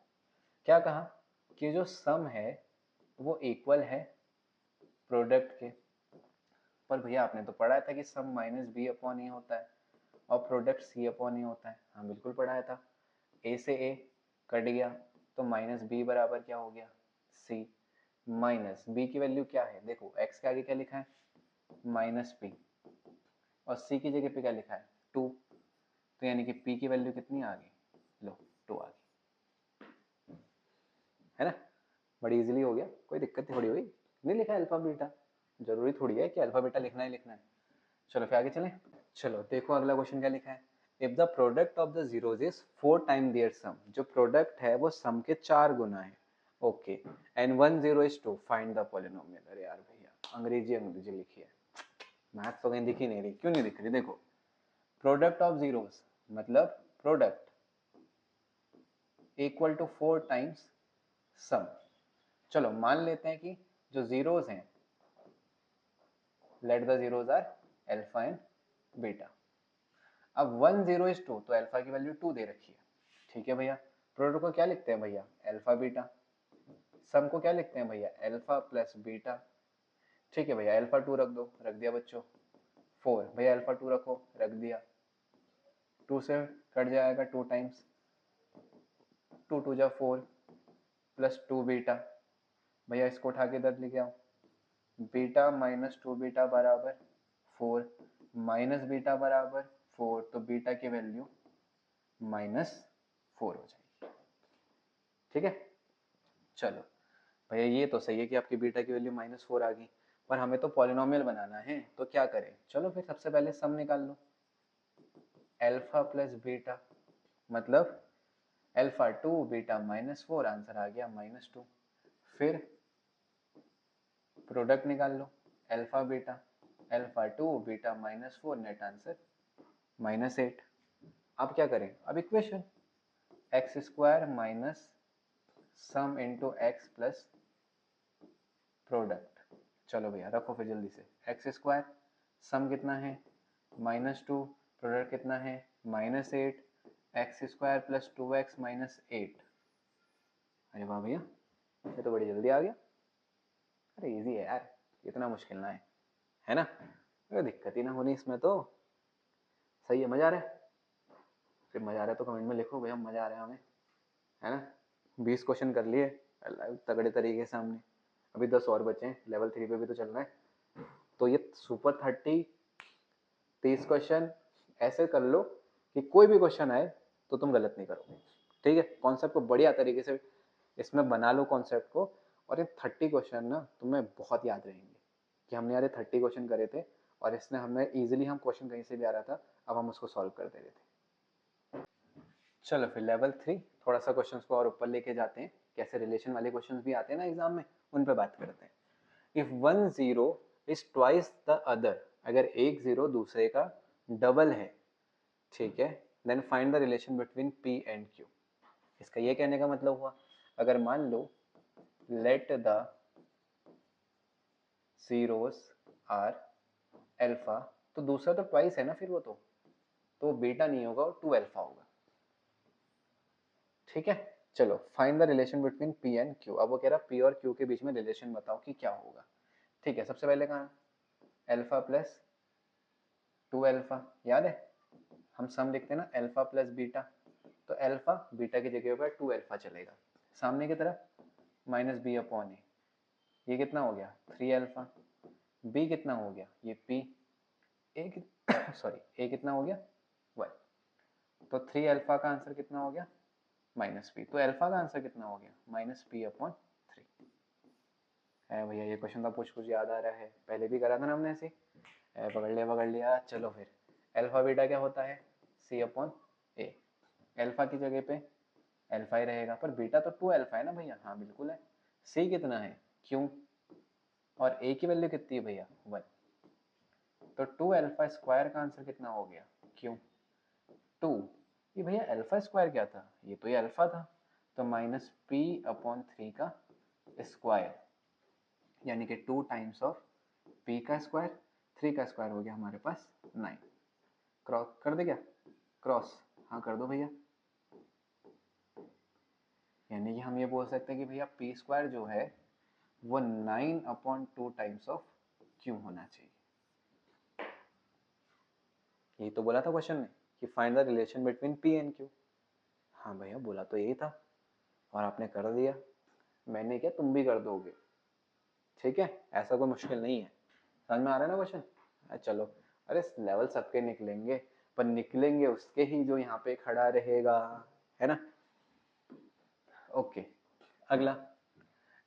क्या कहा कि जो सम है वो इक्वल है प्रोडक्ट के, पर भैया आपने तो पढ़ाया था कि सम -b अपॉन ए होता है और प्रोडक्ट c अपॉन ए होता है, हाँ बिल्कुल पढ़ाया था, a से a कट गया तो -b बराबर क्या हो गया c, माइनस b की वैल्यू क्या है देखो x के आगे क्या लिखा है -p और c की जगह पे क्या लिखा है 2, तो यानी कि p की वैल्यू कितनी आ गई, लो 2 आ गई, है ना। बड़ी इजीली हो गया, कोई दिक्कत थोड़ी हुई। नहीं लिखा अल्फा बीटा, जरूरी थोड़ी है कि अल्फा बीटा लिखना ही लिखना है। चलो फिर आगे चलें। चलो देखो अगला क्वेश्चन क्या लिखा है, if the product of the zeros is 4 time their sum, जो प्रोडक्ट है वो सम के 4 गुना है, okay, and 1 0 is 2, find the polynomial. अरे यार भैया अंग्रेजी लिखी है, मैथ तो कहीं दिख ही नहीं रही, क्यों नहीं दिख रही, देखो प्रोडक्ट ऑफ जीरोज मतलब product equal to 4 times sum. चलो मान लेते हैं कि जो जीरोज हैं, let the zeros are alpha and beta. अब 1 0 इज 2, तो अल्फा की वैल्यू 2 दे रखी है, ठीक है भैया। प्रोडक्ट को क्या लिखते हैं भैया, अल्फा बीटा। सम को क्या लिखते हैं भैया, अल्फा प्लस बीटा, ठीक है भैया। अल्फा 2 रख दो, रख दिया बच्चों। 4 भैया अल्फा 2 रखो, रख दिया। 2 से कट जाएगा 2 टाइम्स, 2 2 जा 4 प्लस 2 बीटा, भैया इसको उठा के इधर लेके आओ। बीटा माइनस 2 बीटा बराबर 4, माइनस बीटा बराबर 4, तो बीटा की वैल्यू -4 हो जाएगी, ठीक है। चलो भैया ये तो सही है कि आपकी बीटा की वैल्यू -4 आ गई, पर हमें तो पॉलिनोमियल बनाना है, तो क्या करें, चलो फिर सबसे पहले सम निकाल लो। अल्फा प्लस बीटा मतलब अल्फा 2 बीटा -4, आंसर आ गया -2। फिर प्रोडक्ट निकाल लो, alpha beta, alpha 2 beta -4, net answer -8। अब क्या करें, अब equation X square minus sum into X plus product. चलो भैया रखो फिर जल्दी से, एक्स स्क्वायर, सम कितना है -2, प्रोडक्ट कितना है -8, x square plus 2x minus 8। अरे वाह भैया ये तो बड़ी जल्दी आ गया। अरे इजी है यार, इतना मुश्किल ना है ना, अरे दिक्कत ही ना होनी इसमें तो। सही है, मजा आ रहा है, फिर मजा आ रहा है तो कमेंट में लिखो भैया मजा आ रहा है हमें, है ना। 20 क्वेश्चन कर लिए तगड़े तरीके से हमने, अभी 10 और बचे हैं, लेवल 3 पे भी तो चल रहा है। तो ये सुपर 30 क्वेश्चन ऐसे कर लो कि कोई भी क्वेश्चन आए तो तुम गलत नहीं करोगे, ठीक है। कॉन्सेप्ट को बढ़िया तरीके से इसमें बना लो कॉन्सेप्ट को, और ये 30 क्वेश्चन ना तुम्हें बहुत याद रहेंगे कि हमने यार 30 क्वेश्चन करे थे, और इसने हमें इजीली, हम क्वेश्चन कहीं से भी आ रहा था अब हम उसको सॉल्व कर दे रहे थे। चलो फिर लेवल 3 थोड़ा सा क्वेश्चंस को और ऊपर लेके जाते हैं, कैसे रिलेशन वाले क्वेश्चंस भी आते हैं ना एग्जाम में, उन पे बात करते हैं। If 1 0 is twice the other, अगर एक जीरो दूसरे का डबल है, ठीक है, then find the relation between P and Q। इसका ये कहने का मतलब हुआ, अगर मान लो let the zeros are alpha, तो दूसरा तो ट्वाइस है ना, फिर वो तो बीटा नहीं होगा और 2 अल्फा होगा, ठीक है। चलो find the relation between P and Q। अब वो कह रहा P और Q के बीच में रिलेशन बताओ कि क्या होगा, ठीक है। सबसे पहले कहा अल्फा प्लस 2 अल्फा, याद है हम सम लिखते हैं ना अल्फा प्लस बीटा, तो अल्फा बीटा की जगह पर 2 अल्फा चलेगा, सामने की तरफ माइनस बी अपॉन ए, ये कितना हो गया 3 अल्फा, बी कितना हो गया ये P, ए सॉरी ए कितना हो गया 1, तो 3 अल्फा का आंसर कितना हो गया -p, तो अल्फा का आंसर कितना हो गया -p अपॉन 3 है भैया। ये क्वेश्चन तो कुछ याद आ रहा है, पहले भी करा था ना हमने ऐसे, पकड़ लिया। चलो फिर अल्फा बीटा क्या होता है c अपॉन ए, अल्फा की जगह पे अल्फा ही रहेगा, पर बीटा तो 2 अल्फा है ना भैया, हाँ बिल्कुल है। c कितना है q, और a की वैल्यू कितनी है भैया 1, तो 2 अल्फा स्क्वायर का आंसर कितना हो गया q 2। ये भैया अल्फा स्क्वायर क्या था, ये तो ये अल्फा था, तो -p अपॉन 3 का स्क्वायर, यानी कि 2 टाइम्स ऑफ p का स्क्वायर, 3 का स्क्वायर हो गया हमारे पास 9। क्रॉस कर दे क्या, क्रॉस, हाँ कर दो भैया। यानी कि हम ये बोल सकते हैं कि भैया p स्क्वायर जो है वो 9 अपॉन 2 टाइम्स ऑफ q होना चाहिए। यही तो बोला था क्वेश्चन में कि find the relation between p and q। हाँ भैया बोला तो यही था, और आपने कर दिया, मैंने क्या तुम भी कर दोगे, ठीक है, ऐसा कोई मुश्किल नहीं है। समझ में आ रहा है ना क्वेश्चन, चलो। अरे लेवल सबके निकलेंगे, पर निकलेंगे उसके ही जो यहाँ पे खड़ा रहेगा, है ना। ओके, अगला,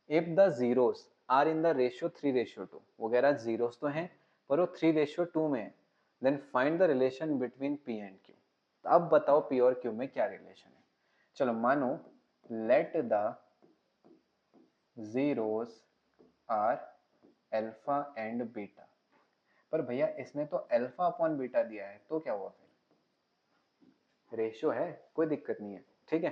if the zeros are in the ratio 3:2, वगैरह जीरोस तो हैं पर वो 3:2 में है, then find the relation between P and Q. अब बताओ पी और क्यू में क्या रिलेशन है। चलो मानो let the zeros are alpha and beta, पर भैया इसने तो अल्फा अपॉन बीटा दिया है, तो क्या हुआ फिर, रेशियो है कोई दिक्कत नहीं है, ठीक है,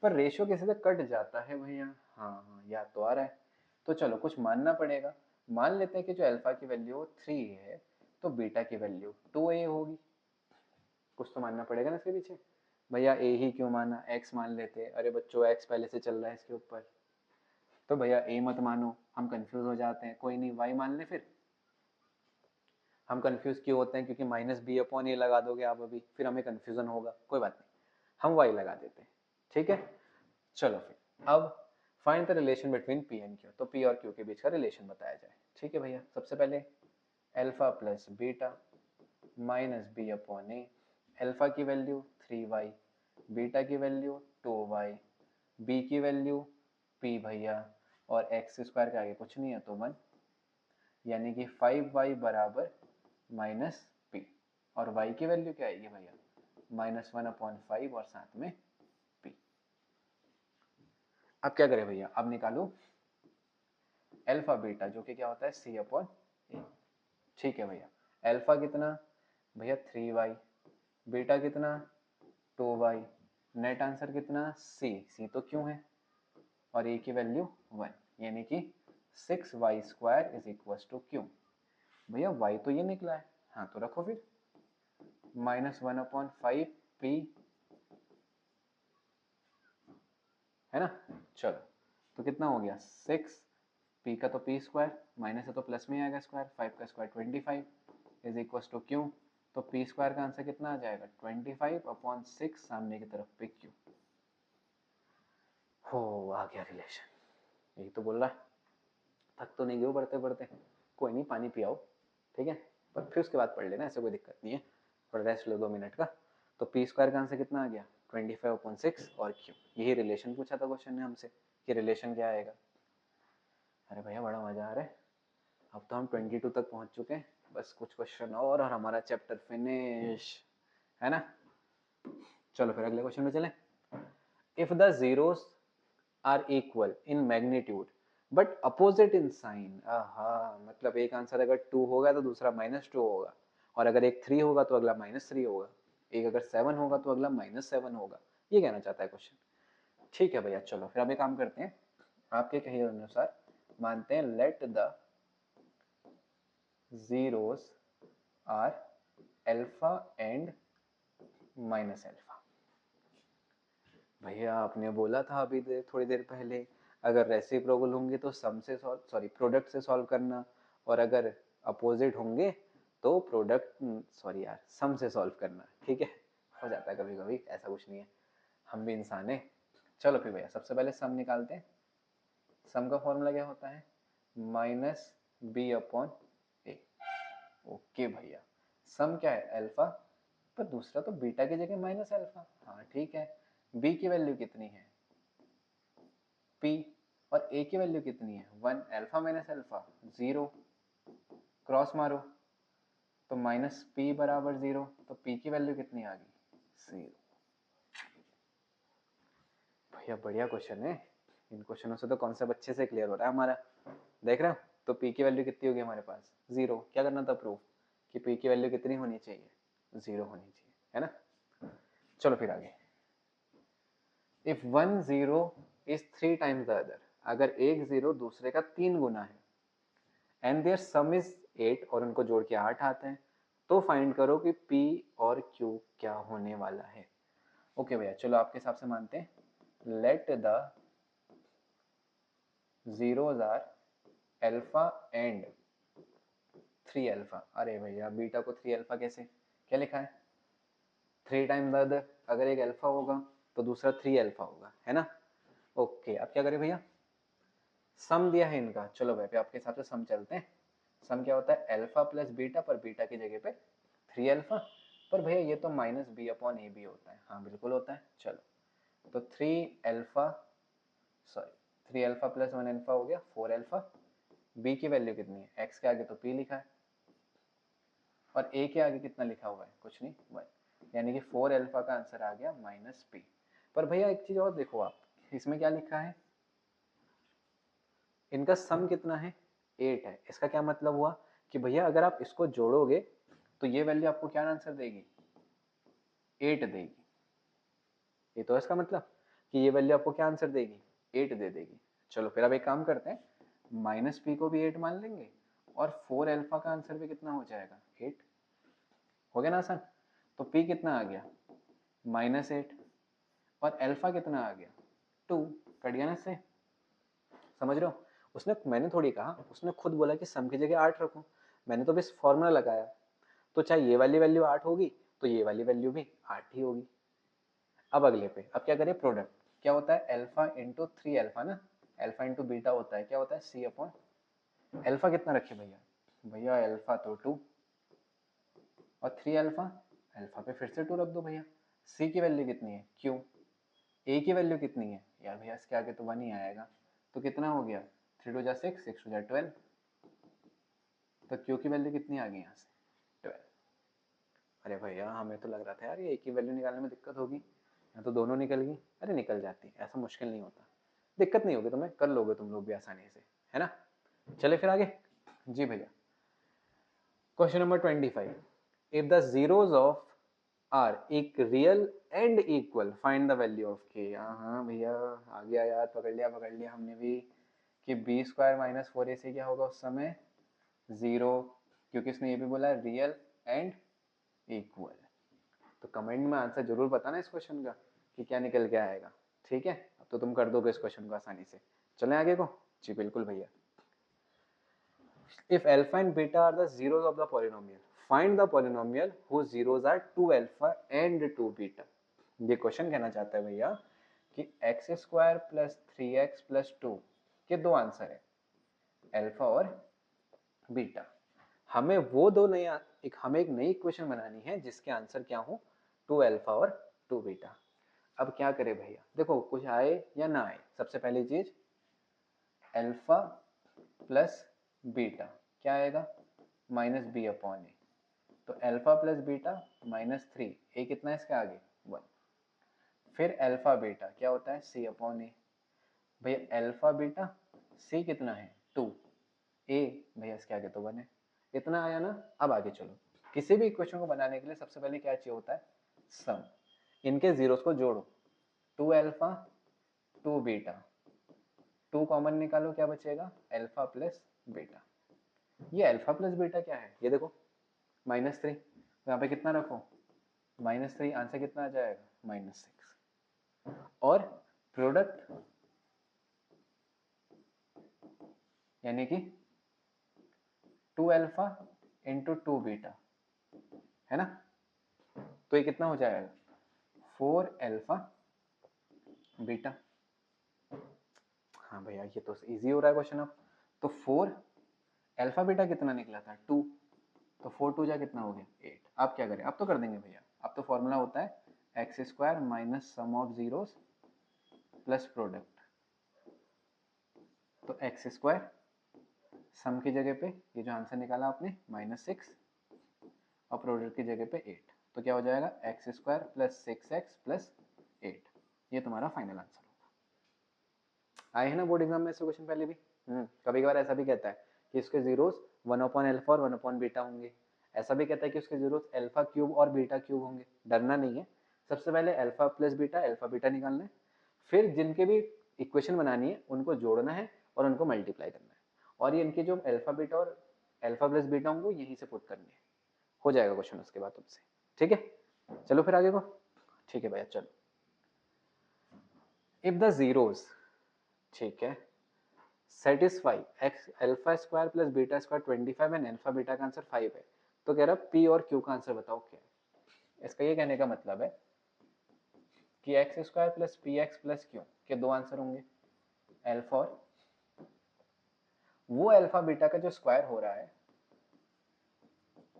पर रेशियो किसी से कट जाता है भैया। हाँ हाँ, याद तो आ रहा है। तो चलो कुछ मानना पड़ेगा, मान लेते हैं कि जो अल्फा की वैल्यू 3 है तो बीटा की वैल्यू 2a होगी। कुछ तो मानना पड़ेगा ना इसके पीछे। भैया a ही क्यों माना, x मान लेते। अरे बच्चों x पहले से चल रहा है इसके ऊपर, तो भैया a मत मानो, हम कंफ्यूज हो जाते हैं। कोई नहीं, y मान ले फिर। हम कंफ्यूज क्यों होते हैं, क्योंकि -b/a लगा दोगे आप अभी, फिर हमें कंफ्यूजन होगा। कोई बात नहीं, हम y लगा देते हैं, ठीक है। चलो फिर अब find the relation between p and q, तो p और q के बीच का रिलेशन बताया जाए। ठीक है भैया, सबसे पहले alpha plus beta minus b/a, alpha की वैल्यू 3y, बीटा की वैल्यू 2y, b की वैल्यू p भैया, और x स्क्वायर के आगे कुछ नहीं है तो 1, यानी कि 5y बराबर माइनस p, और y की वैल्यू क्या आएगी भैया, -1/5 और साथ में p। अब क्या करें भैया, अब निकालो अल्फा बीटा, जो कि क्या होता है c/a। ठीक है भैया, अल्फा कितना भैया 3y, बीटा कितना 2y, नेट आंसर कितना c तो क्यों है, और a की वैल्यू 1, यानी कि 6y² = q। भैया y तो ये निकला है, हाँ तो रखो फिर -1/5p, है ना। चलो तो कितना हो गया 6, p का तो p², माइनस है तो प्लस में आएगा स्क्वायर, 5 का स्क्वायर 25 = q, तो p² का आंसर कितना आ जाएगा 25/6, सामने की तरफ पे q। हो, आ गया रिलेशन। यही तो बोल रहा है, थक तो नहीं गए बढ़ते बढ़ते। कोई नहीं, पानी पियाओ, ठीक है, पर फिर उसके बाद पढ़ लेना, ऐसे कोई दिक्कत नहीं है, थोड़ा रेस्ट लो 2 मिनट का। तो p² का आंसर कितना आ गया 25/6 और q। यही रिलेशन पूछा था क्वेश्चन ने हमसे कि रिलेशन क्या आएगा। अरे भैया बड़ा मजा आ रहा है, अब तो हम 22 तक पहुंच चुके हैं, बस कुछ क्वेश्चन और हमारा चैप्टर फिनिश, है ना। चलो फिर अगले क्वेश्चन में चलें। If the zeros are equal in magnitude but opposite in sign, मतलब एक आंसर अगर 2 होगा तो दूसरा -2 होगा, और अगर एक 3 होगा तो अगला -3 होगा, एक अगर 7 होगा तो अगला -7 होगा, ये कहना चाहता है क्वेश्चन। ठीक है भैया, चलो फिर अब एक काम करते हैं, आपके कहे अनुसार मानते हैं let the zeros are alpha and minus alpha। भैया आपने बोला था अभी थोड़ी देर पहले, अगर रेसिप्रोकल होंगे तो सम से सॉल्व, सॉरी प्रोडक्ट से सॉल्व करना, और अगर अपोजिट होंगे तो प्रोडक्ट, सॉरी यार, सम से सॉल्व करना। ठीक है, हो जाता है कभी कभी, ऐसा कुछ नहीं है, हम भी इंसान है। चलो फिर भैया सबसे पहले सम निकालते हैं। सम का फॉर्मूला क्या होता है, -b/a। ओके भैया, सम क्या है अल्फा, पर दूसरा तो बीटा की जगह माइनस अल्फा, हाँ ठीक है। b की वैल्यू कितनी है p, और a की वैल्यू कितनी है 1, अल्फा माइनस अल्फा 0, क्रॉस मारो तो -p बराबर 0, तो p की वैल्यू कितनी आ गई 0। भैया बढ़िया क्वेश्चन है, इन क्वेश्चनों से तो कॉन्सेप्ट अच्छे से क्लियर हो रहा है हमारा, देख रहे हो। तो p की वैल्यू कितनी होगी हमारे पास 0, क्या करना था प्रूफ कि p की वैल्यू कितनी होनी चाहिए 0 होनी चाहिए, है ना। चलो फिर आगे, if 1 0 is 3 times the other, अगर एक 0 दूसरे का 3 गुना है, एंड देयर सम इज 8, और उनको जोड़ के 8 आते हैं, तो फाइंड करो कि p और q क्या होने वाला है। ओके भैया, चलो आपके हिसाब से मानते हैं let the zeros are alpha and 3 alpha. अरे भैया बीटा को 3 अल्फा कैसे, क्या लिखा है 3 टाइम्स द अदर, अगर एक अल्फा होगा तो दूसरा 3 अल्फा होगा, है ना। ओके, अब क्या करें भैया, सम दिया है इनका, चलो भाई आपके हिसाब से सम चलते हैं। सम क्या होता है अल्फा प्लस बीटा, पर बीटा की जगह पे 3 अल्फा, पर भैया ये तो minus B upon A B होता है। हाँ बिल्कुल होता है। चलो तो 3 अल्फा प्लस 1 अल्फा हो गया 4 अल्फा। बी की वैल्यू कितनी है, एक्स के आगे तो पी लिखा है और ए के आगे कितना लिखा हुआ है, कुछ नहीं 1, यानी कि 4 अल्फा का आंसर आ गया माइनस पी। पर भैया एक चीज और देखो आप, इसमें क्या लिखा है, इनका सम कितना है 8 है। इसका क्या मतलब हुआ कि भैया अगर आप इसको जोड़ोगे तो ये वैल्यू आपको क्या आंसर देगी, 8 देगी। ये तो इसका मतलब कि ये वैल्यू आपको क्या आंसर देगी, 8 दे देगी। चलो फिर अब एक काम करते हैं, माइनस पी को भी 8 मान लेंगे और 4 अल्फा का आंसर भी कितना हो जाएगा 8। हो गया ना आसान। तो पी कितना आ गया -8 और अल्फा कितना आ गया 2। कट गया ना इससे, समझ रहे हो। उसने, मैंने थोड़ी कहा, उसने खुद बोला कि सम की जगह 8 रखो, मैंने तो बस फॉर्मूला लगाया। तो चाहे ये वाली वैल्यू 8 होगी तो ये वाली वैल्यू भी 8 ही होगी। अब अगले पे, अब क्या करें, प्रोडक्ट क्या होता है, अल्फा इंटू 3 अल्फा ना, अल्फा इंटू बीटा होता है, क्या होता है सी अपॉन अल्फा। कितना रखे भैया, भैया अल्फा तो 2 और 3 अल्फा, अल्फा पे फिर से 2 रख दो भैया। सी की वैल्यू कितनी है क्यू, ए की वैल्यू कितनी है यार भैया, इसके आगे तो 1 ही आएगा, तो कितना हो गया 3 2 जा 6, 6 2 जा 12, तो क्यू की वैल्यू कितनी आ गई यहाँ से 12। अरे भैया हमें तो लग रहा था यार ये एक ही वैल्यू निकालने में दिक्कत होगी, यहाँ तो दोनों निकल गई। अरे निकल जाती, ऐसा मुश्किल नहीं होता, दिक्कत नहीं होगी तुम्हें, कर लोगे तुम लोग भी आसानी से, है ना। चले फिर आगे। जी भैया, question number 25, if the zeros of are एक real and equal find the value of K. हाँ भैया आ गया यार, पकड़ लिया हमने भी कि बी स्क्वायर माइनस 4 से क्या होगा उस समय 0, क्योंकि इसने ये भी बोला रियल एंड इक्वल। तो कमेंट में आंसर जरूर बताना इस क्वेश्चन का कि क्या निकल के आएगा, ठीक है। अब तो तुम कर दोगे इस क्वेश्चन को आसानी से। चलें आगे को। जी बिल्कुल भैया, if alpha and beta are the zeros of the polynomial, find the polynomial whose zeros are 2 alpha and 2 beta। ये क्वेश्चन कहना चाहता है भैया कि x square plus 3x plus 2 के दो आंसर है, अल्फा और बीटा। हमें वो दो नया हमें एक नई इक्वेशन बनानी है जिसके आंसर क्या हो, 2 अल्फा और 2 बीटा। अब क्या करें भैया, देखो कुछ आए या ना आए, सबसे पहली चीज अल्फा प्लस बीटा क्या आएगा माइनस बी अपॉन ए, तो अल्फा प्लस बीटा -3, ए कितना है इसके आगे 1। फिर अल्फा बीटा क्या होता है सी अपॉन ए, भैया अल्फा बीटा सी कितना है 2, ए भैया इसके आगे तो 1 है। इतना आया ना। अब आगे चलो, किसी भी इक्वेशन को बनाने के लिए सबसे पहले क्या चाहिए होता है, सम। इनके जीरोस को जोड़ो, 2 अल्फा 2 बीटा, 2 कॉमन निकालो क्या बचेगा अल्फा प्लस बीटा। ये अल्फा प्लस बीटा क्या है, ये देखो -3, यहाँ पे कितना रखो -3, आंसर कितना आ जाएगा -6। और प्रोडक्ट यानी कि 2 अल्फा इंटू 2 बीटा, है ना, तो ये कितना हो जाएगा 4 अल्फा बीटा। हाँ भैया ये तो इजी हो रहा है क्वेश्चन अब। तो 4 अल्फा बीटा कितना निकला था 2, तो 4 2 जा कितना हो गया 8। आप क्या करें, आप तो कर देंगे भैया, अब तो फॉर्मूला होता है x square minus sum of zeros plus product. तो एक्स स्क्वायर सम की जगह पे ये जो आंसर निकाला आपने -6 और प्रोडक्ट की जगह पे 8, तो क्या हो जाएगा x square plus 6x plus 8। ये तुम्हारा फाइनल आंसर होगा। आए हैं ना बोर्ड एग्जाम में ऐसे क्वेश्चन पहले भी। कभी कभार ऐसा भी कहता है कि इसके जीरोस 1 अपॉन अल्फा और 1 अपॉन बीटा होंगे, ऐसा भी कहता है कि उसके जीरोस अल्फा क्यूब और बीटा क्यूब होंगे। डरना नहीं है, सबसे पहले alpha plus beta alpha beta निकालना है, फिर जिनके भी इक्वेशन बनानी है उनको जोड़ना है और उनको मल्टीप्लाई करना है, और ये इनके जो अल्फा बीटा और अल्फा प्लस बीटा होंगे यहीं से पुट करनी है, हो जाएगा क्वेश्चन उसके बाद तुमसे, ठीक है। चलो फिर आगे को, ठीक है भैया चलो। इफ द जीरोस, ठीक है, satisfy x alpha square plus beta square 25 and alpha beta का आंसर 5 है, तो कह रहा पी और क्यू का आंसर बताओ क्या है। इसका ये कहने का मतलब है कि x square plus P X plus Q के दो आंसर होंगे, अल्फा और वो अल्फा बीटा का जो स्क्वायर हो रहा है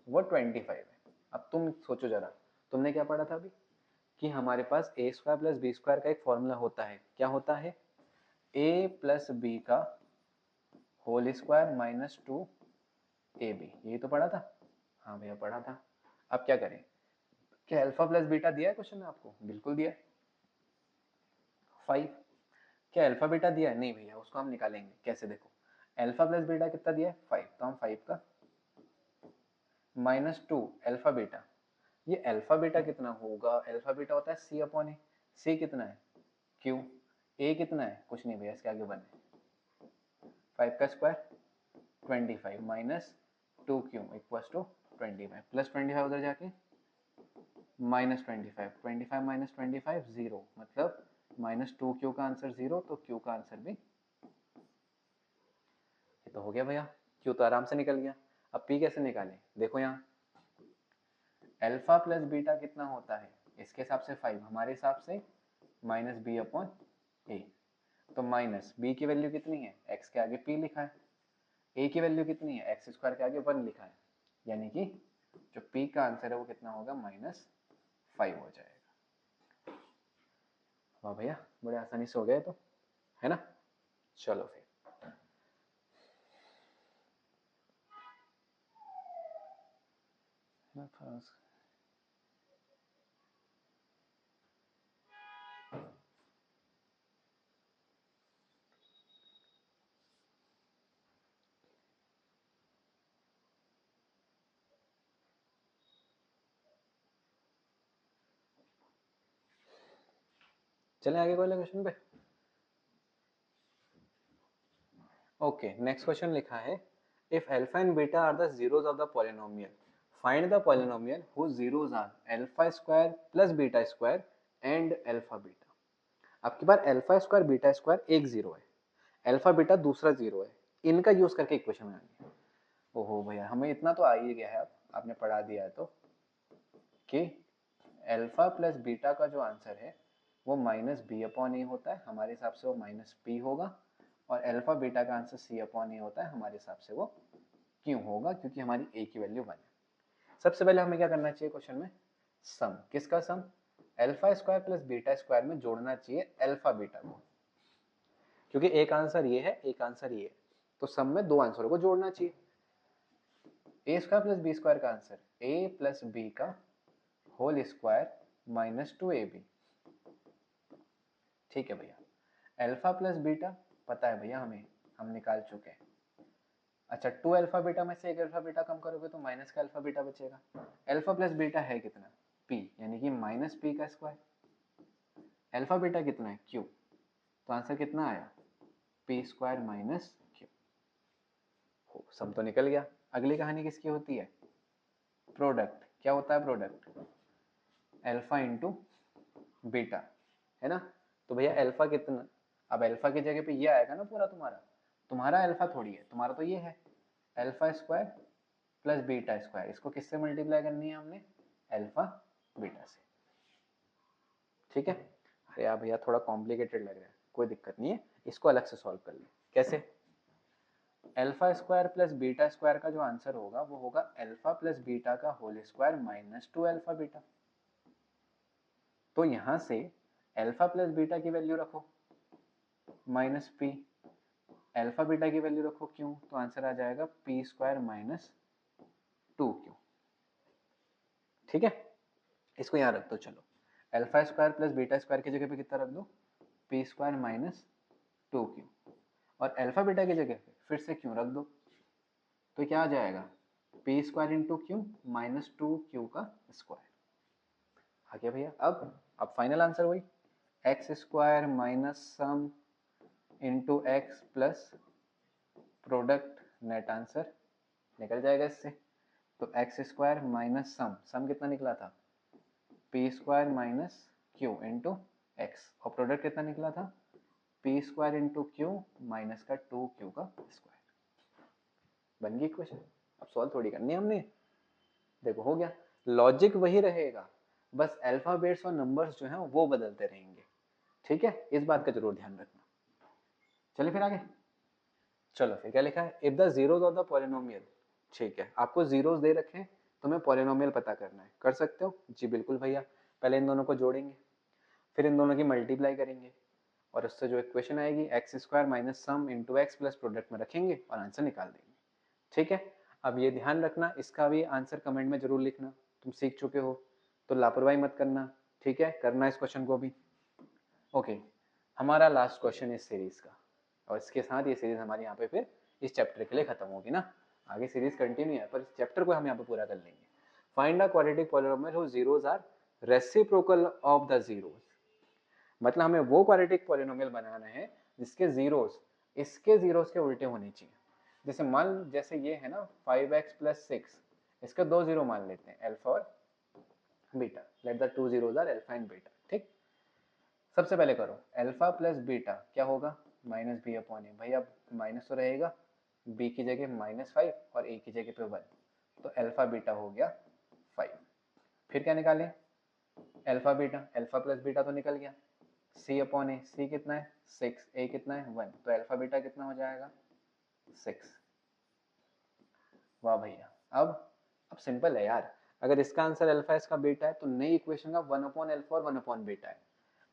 वो 25 है। अब तुम सोचो जरा, तुमने क्या पढ़ा था अभी कि हमारे पास a square plus B square का एक फॉर्मूला होता है, क्या होता है, a प्लस बी का होल स्क्वायर माइनस 2ab, यही तो पढ़ा था। हाँ भैया पढ़ा था। अब क्या करें, क्या अल्फा प्लस बीटा दिया है क्वेश्चन में आपको? बिल्कुल दिया है। 5, क्या अल्फा बीटा दिया है? नहीं भैया, उसको हम निकालेंगे। कैसे, देखो अल्फा प्लस बीटा कितना दिया है 5, तो हम 5 का माइनस 2 अल्फा बीटा, ये अल्फा बीटा कितना होगा, अल्फा बीटा होता है सी अपॉन ए, सी कितना है क्यू, ए कितना है कुछ नहीं भैया, इसके आगे 1 है, 5 का square 25 minus 2q equals to 25 plus 25 उधर जाके माइनस 25, 25 माइनस 25 0, मतलब माइनस 2q का आंसर 0, तो q का आंसर भी, ये तो हो गया भैया, q तो आराम से निकल गया। अब p कैसे निकालें, देखो यहाँ अल्फा प्लस बीटा कितना होता है, इसके हिसाब से 5, हमारे हिसाब से माइनस बी अपॉन ए, तो माइनस बी की वैल्यू कितनी है, x के आगे p लिखा है, a की वैल्यू कितनी है, एक्स स्क्वायर के आगे 1 लिखा है, यानी कि जो p का आंसर है वो कितना होगा, -5 हो जाएगा। वाह भैया, बड़े आसानी से हो गए तो, है ना। चलो फिर चलें आगे वाले क्वेश्चन पे। ओके, नेक्स्ट क्वेश्चन लिखा है, if alpha and beta are the zeros of the polynomial, find the polynomial whose zeros are alpha square plus beta square and alpha beta. आपके पास अल्फा स्क्वायर बीटा स्क्वायर एक zero है, alpha beta दूसरा zero है, इनका use करके equation बनानी है। ओहो भैया, हमें इतना तो आ ही गया है, अब आपने पढ़ा दिया है तो, कि अल्फा प्लस बीटा का जो आंसर है वो माइनस बी अपॉन ए होता है, हमारे हिसाब से वो माइनस पी होगा, और अल्फा बीटा का आंसर सी अपॉन ए होता है, हमारे हिसाब से वो क्यों होगा, क्योंकि हमारी ए की वैल्यू 1 है। सबसे पहले हमें क्या करना चाहिए क्वेश्चन में, सम, किसका sum, alpha square plus beta square में जोड़ना चाहिए अल्फा बीटा को, क्योंकि एक आंसर ये है एक आंसर ये है, तो सम में दो आंसरों को जोड़ना चाहिए। ए स्क्वायर प्लस बी स्क्वायर का आंसर ए प्लस बी का होल स्क्वायर माइनस 2ab, ठीक है भैया। अल्फा प्लस बीटा पता है भैया हमें, हम निकाल चुके हैं। अच्छा, 2 अल्फा बीटा में से एक अल्फा बीटा कम करोगे तो माइनस का अल्फा बीटा बचेगा। अल्फा प्लस बीटा है कितना, p, यानी कि माइनस p का स्क्वायर, अल्फा बीटा कितना है q, तो आंसर कितना आया, p स्क्वायर माइनस q। हो, सब तो निकल गया। अगली कहानी किसकी होती है, प्रोडक्ट, क्या होता है प्रोडक्ट, अल्फा इंटू बीटा, है ना। तो भैया अल्फा कितना, अब अल्फा की जगह पे ये आएगा ना पूरा, तुम्हारा तुम्हारा अल्फा थोड़ी है, तुम्हारा तो ये है alpha square plus beta square, इसको किससे मल्टीप्लाई करनी है हमने, अल्फा बीटा से, ठीक है। अरे यार भैया थोड़ा कॉम्प्लिकेटेड लग रहा है, कोई दिक्कत नहीं है, इसको अलग से सॉल्व कर ले। कैसे, alpha square plus beta square का जो आंसर होगा वो होगा अल्फा प्लस बीटा का whole square minus 2 alpha beta. तो यहां से अल्फा प्लस बीटा की वैल्यू रखो माइनस पी, अल्फा बीटा की वैल्यू रखो क्यों, तो आंसर आ जाएगा पी स्क्वायर माइनस 2q, ठीक है। इसको यहाँ रख दो, चलो alpha square plus beta square की जगह पे कितना रख दो, पी स्क्वायर माइनस 2q, और अल्फा बीटा की जगह पे फिर से क्यों रख दो, तो क्या आ जाएगा, P square into Q minus 2q का स्क्वायर आ गया भैया। अब फाइनल आंसर वही x square minus sum into X plus product, net answer निकल जाएगा इससे। तो एक्स स्क्वायर माइनस सम कितना निकला था, P square minus Q into x, और प्रोडक्ट कितना निकला था, P square into Q minus का 2q का स्क्वायर। बन गई इक्वेशन। अब सॉल्व थोड़ी करनी है हमने, देखो हो गया। लॉजिक वही रहेगा, बस अल्फाबेट्स और नंबर्स जो हैं वो बदलते रहेंगे, ठीक है, इस बात का जरूर ध्यान रखना। चलिए फिर आगे, चलो फिर क्या लिखा है, if the zeros of the polynomial, ठीक है, आपको जीरोस दे रखे हैं, तुम्हें पॉलिनोमियल पता करना है, कर सकते हो? जी बिल्कुल भैया। पहले इन दोनों को जोड़ेंगे, फिर इन दोनों की मल्टीप्लाई करेंगे और उससे जो इक्वेशन आएगी x square minus sum into X plus product में रखेंगे और आंसर निकाल देंगे। ठीक है, अब ये ध्यान रखना, इसका भी आंसर कमेंट में जरूर लिखना। तुम सीख चुके हो तो लापरवाही मत करना, ठीक है, करना इस क्वेश्चन को भी। ओके, हमारा लास्ट क्वेश्चन इस सीरीज का, और इसके साथ ये सीरीज हमारी यहाँ पे फिर इस चैप्टर के लिए खत्म होगी ना। आगे सीरीज कंटिन्यू है पर इस चैप्टर को हम यहाँ पे पूरा कर लेंगे। Find a quadratic polynomial whose zeros are reciprocal of the zeros. मतलब हमें वो क्वाड्रेटिक पॉलिनोमियल बनाना है जिसके जीरोस इसके जीरोस के उल्टे होने चाहिए। जैसे मान, जैसे ये है ना 5x प्लस 6, इसका 2 जीरो मान लेते हैं, अल्फा और beta. Let the two zeros are alpha and beta. ठीक, सबसे पहले करो अल्फा प्लस बीटा क्या होगा, माइनस बी अपॉन ए। भाई अब माइनस तो रहेगा, बी की जगह -5 और ए की जगह पे 1, तो अल्फा बीटा हो गया 5। फिर क्या निकालें, alpha beta, alpha plus beta तो निकल गया, सी अपॉन ए, सी कितना है 6, ए कितना है 1, तो अल्फा बीटा कितना हो जाएगा 6। वाह भैया, अब सिंपल है यार, अगर इसका आंसर अल्फा इसका बीटा है तो नई इक्वेशन का 1 अपॉन अल्फा और 1 अपॉन बीटा है।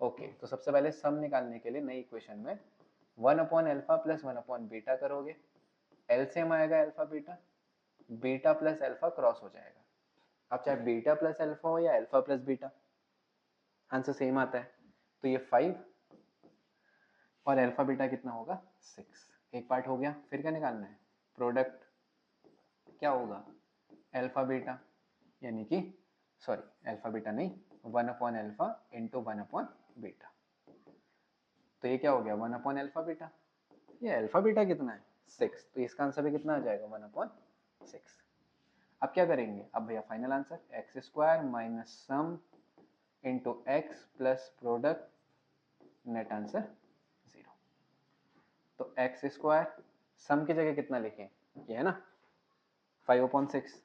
ओके, तो सबसे पहले सम निकालने के लिए नई इक्वेशन में 1 upon alpha plus 1 upon beta करोगे, एलसीएम आएगा alpha beta, beta plus alpha cross हो जाएगा। अब चाहे बीटा प्लस अल्फा हो या alpha plus beta, answer same आता है। तो ये 5 और अल्फा बीटा कितना होगा 6। एक पार्ट हो गया, फिर क्या निकालना है, प्रोडक्ट क्या होगा अल्फा बीटा, यानी कि सॉरी अल्फा बीटा नहीं, 1 upon alpha into 1 upon beta. तो ये क्या हो गया 1 अपॉन अल्फा बीटा, ये अल्फा बीटा कितना है 6, तो इसका आंसर भी कितना आ जाएगा 1 अपॉन 6। अब क्या करेंगे, अब भैया final answer x square minus sum into X plus product, net answer 0। तो एक्स स्क्वायर, सम की जगह कितना लिखें, ये है ना 5 अपॉन 6,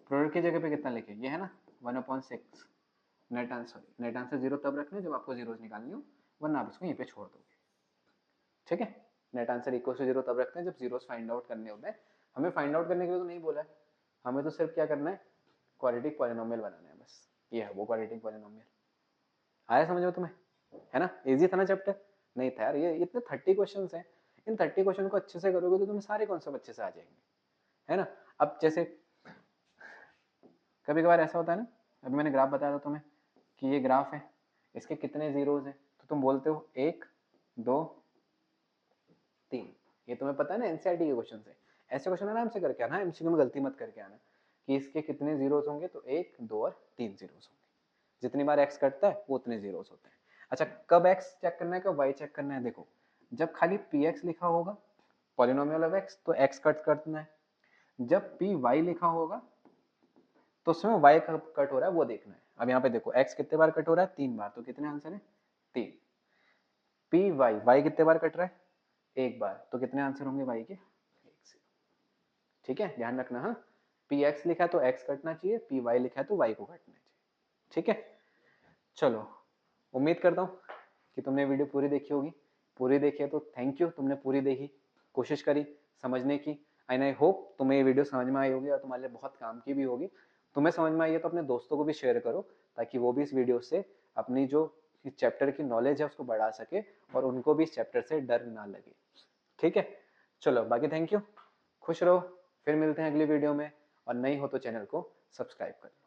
प्रोडक्ट की जगह पे कितना लिखें, ये है ना 1 अपॉन 6। नेट आंसर 0 तब रखना जब आपको जीरोस निकालनी हो, वरना आप इसको यहीं पे छोड़ दोगे। ठीक है, नेट आंसर इक्वल टू 0 तब रखते हैं जब जीरोस फाइंड आउट करने होते हैं। हमें फाइंड आउट करने के लिए तो नहीं बोला है, हमें तो सिर्फ क्या करना है, क्वाड्रेटिक पॉलिनोमियल बनाना है बस। ये है वो क्वाड्रेटिक पॉलिनोमियल। आया समझ में तुम्हें, है ना, इजी था ना चैप्टर? नहीं था यार, ये इतने 30 क्वेश्चंस हैं, इन 30 क्वेश्चन को अच्छे से करोगे तो तुम्हें सारे कॉन्सेप्ट अच्छे से आ जाएंगे, है ना। अब जैसे कभी कभार ऐसा होता है ना, अभी मैंने ग्राफ बताया था तुम्हें कि ये ग्राफ है, इसके कितने जीरोज हैं, तो तुम बोलते हो 1 2 3, ये तुम्हें पता है ना एनसीईआरटी के क्वेश्चन से। ऐसे क्वेश्चन आराम से करके आना, एमसीक्यू में गलती मत करके आना कि इसके कितने जीरोस होंगे, तो 1 2 और 3 जीरोस होंगे। जितनी बार एक्स कटता है वो उतने जीरोस होते हैं। अच्छा, कब एक्स चेक करना है, कब वाई चेक करना है, देखो जब खाली पी एक्स लिखा होगा पॉलिनोमियल ऑफ एक्स तो एक्स कट करना है, जब पी वाई लिखा होगा तो उसमें वाई कब कट हो रहा है वो देखना है। अब यहाँ पे देखो एक्स कितने बार कट हो रहा है, 3 बार, तो कितने आंसर है 3। पी वाई, वाई कितने बार कट रहा है, 1 बार, तो कितने आंसर होंगे वाई के 1 से। ठीक है, ध्यान रखना, हाँ पी एक्स लिखा है तो एक्स कटना चाहिए, पी वाई लिखा है तो वाई को कटना चाहिए। ठीक है, चलो उम्मीद करता हूँ कि तुमने वीडियो पूरी देखी होगी। पूरी देखी है तो थैंक यू, तुमने पूरी देखी, कोशिश करी समझने की। एंड आई होप तुम्हें ये वीडियो समझ में आई होगी और तुम्हारे लिए बहुत काम की भी होगी। तुम्हें समझ में आई है तो अपने दोस्तों को भी शेयर करो ताकि वो भी इस वीडियो से अपनी जो इस चैप्टर की नॉलेज है उसको बढ़ा सके और उनको भी इस चैप्टर से डर ना लगे। ठीक है, चलो बाकी थैंक यू, खुश रहो, फिर मिलते हैं अगली वीडियो में, और नई हो तो चैनल को सब्सक्राइब करें।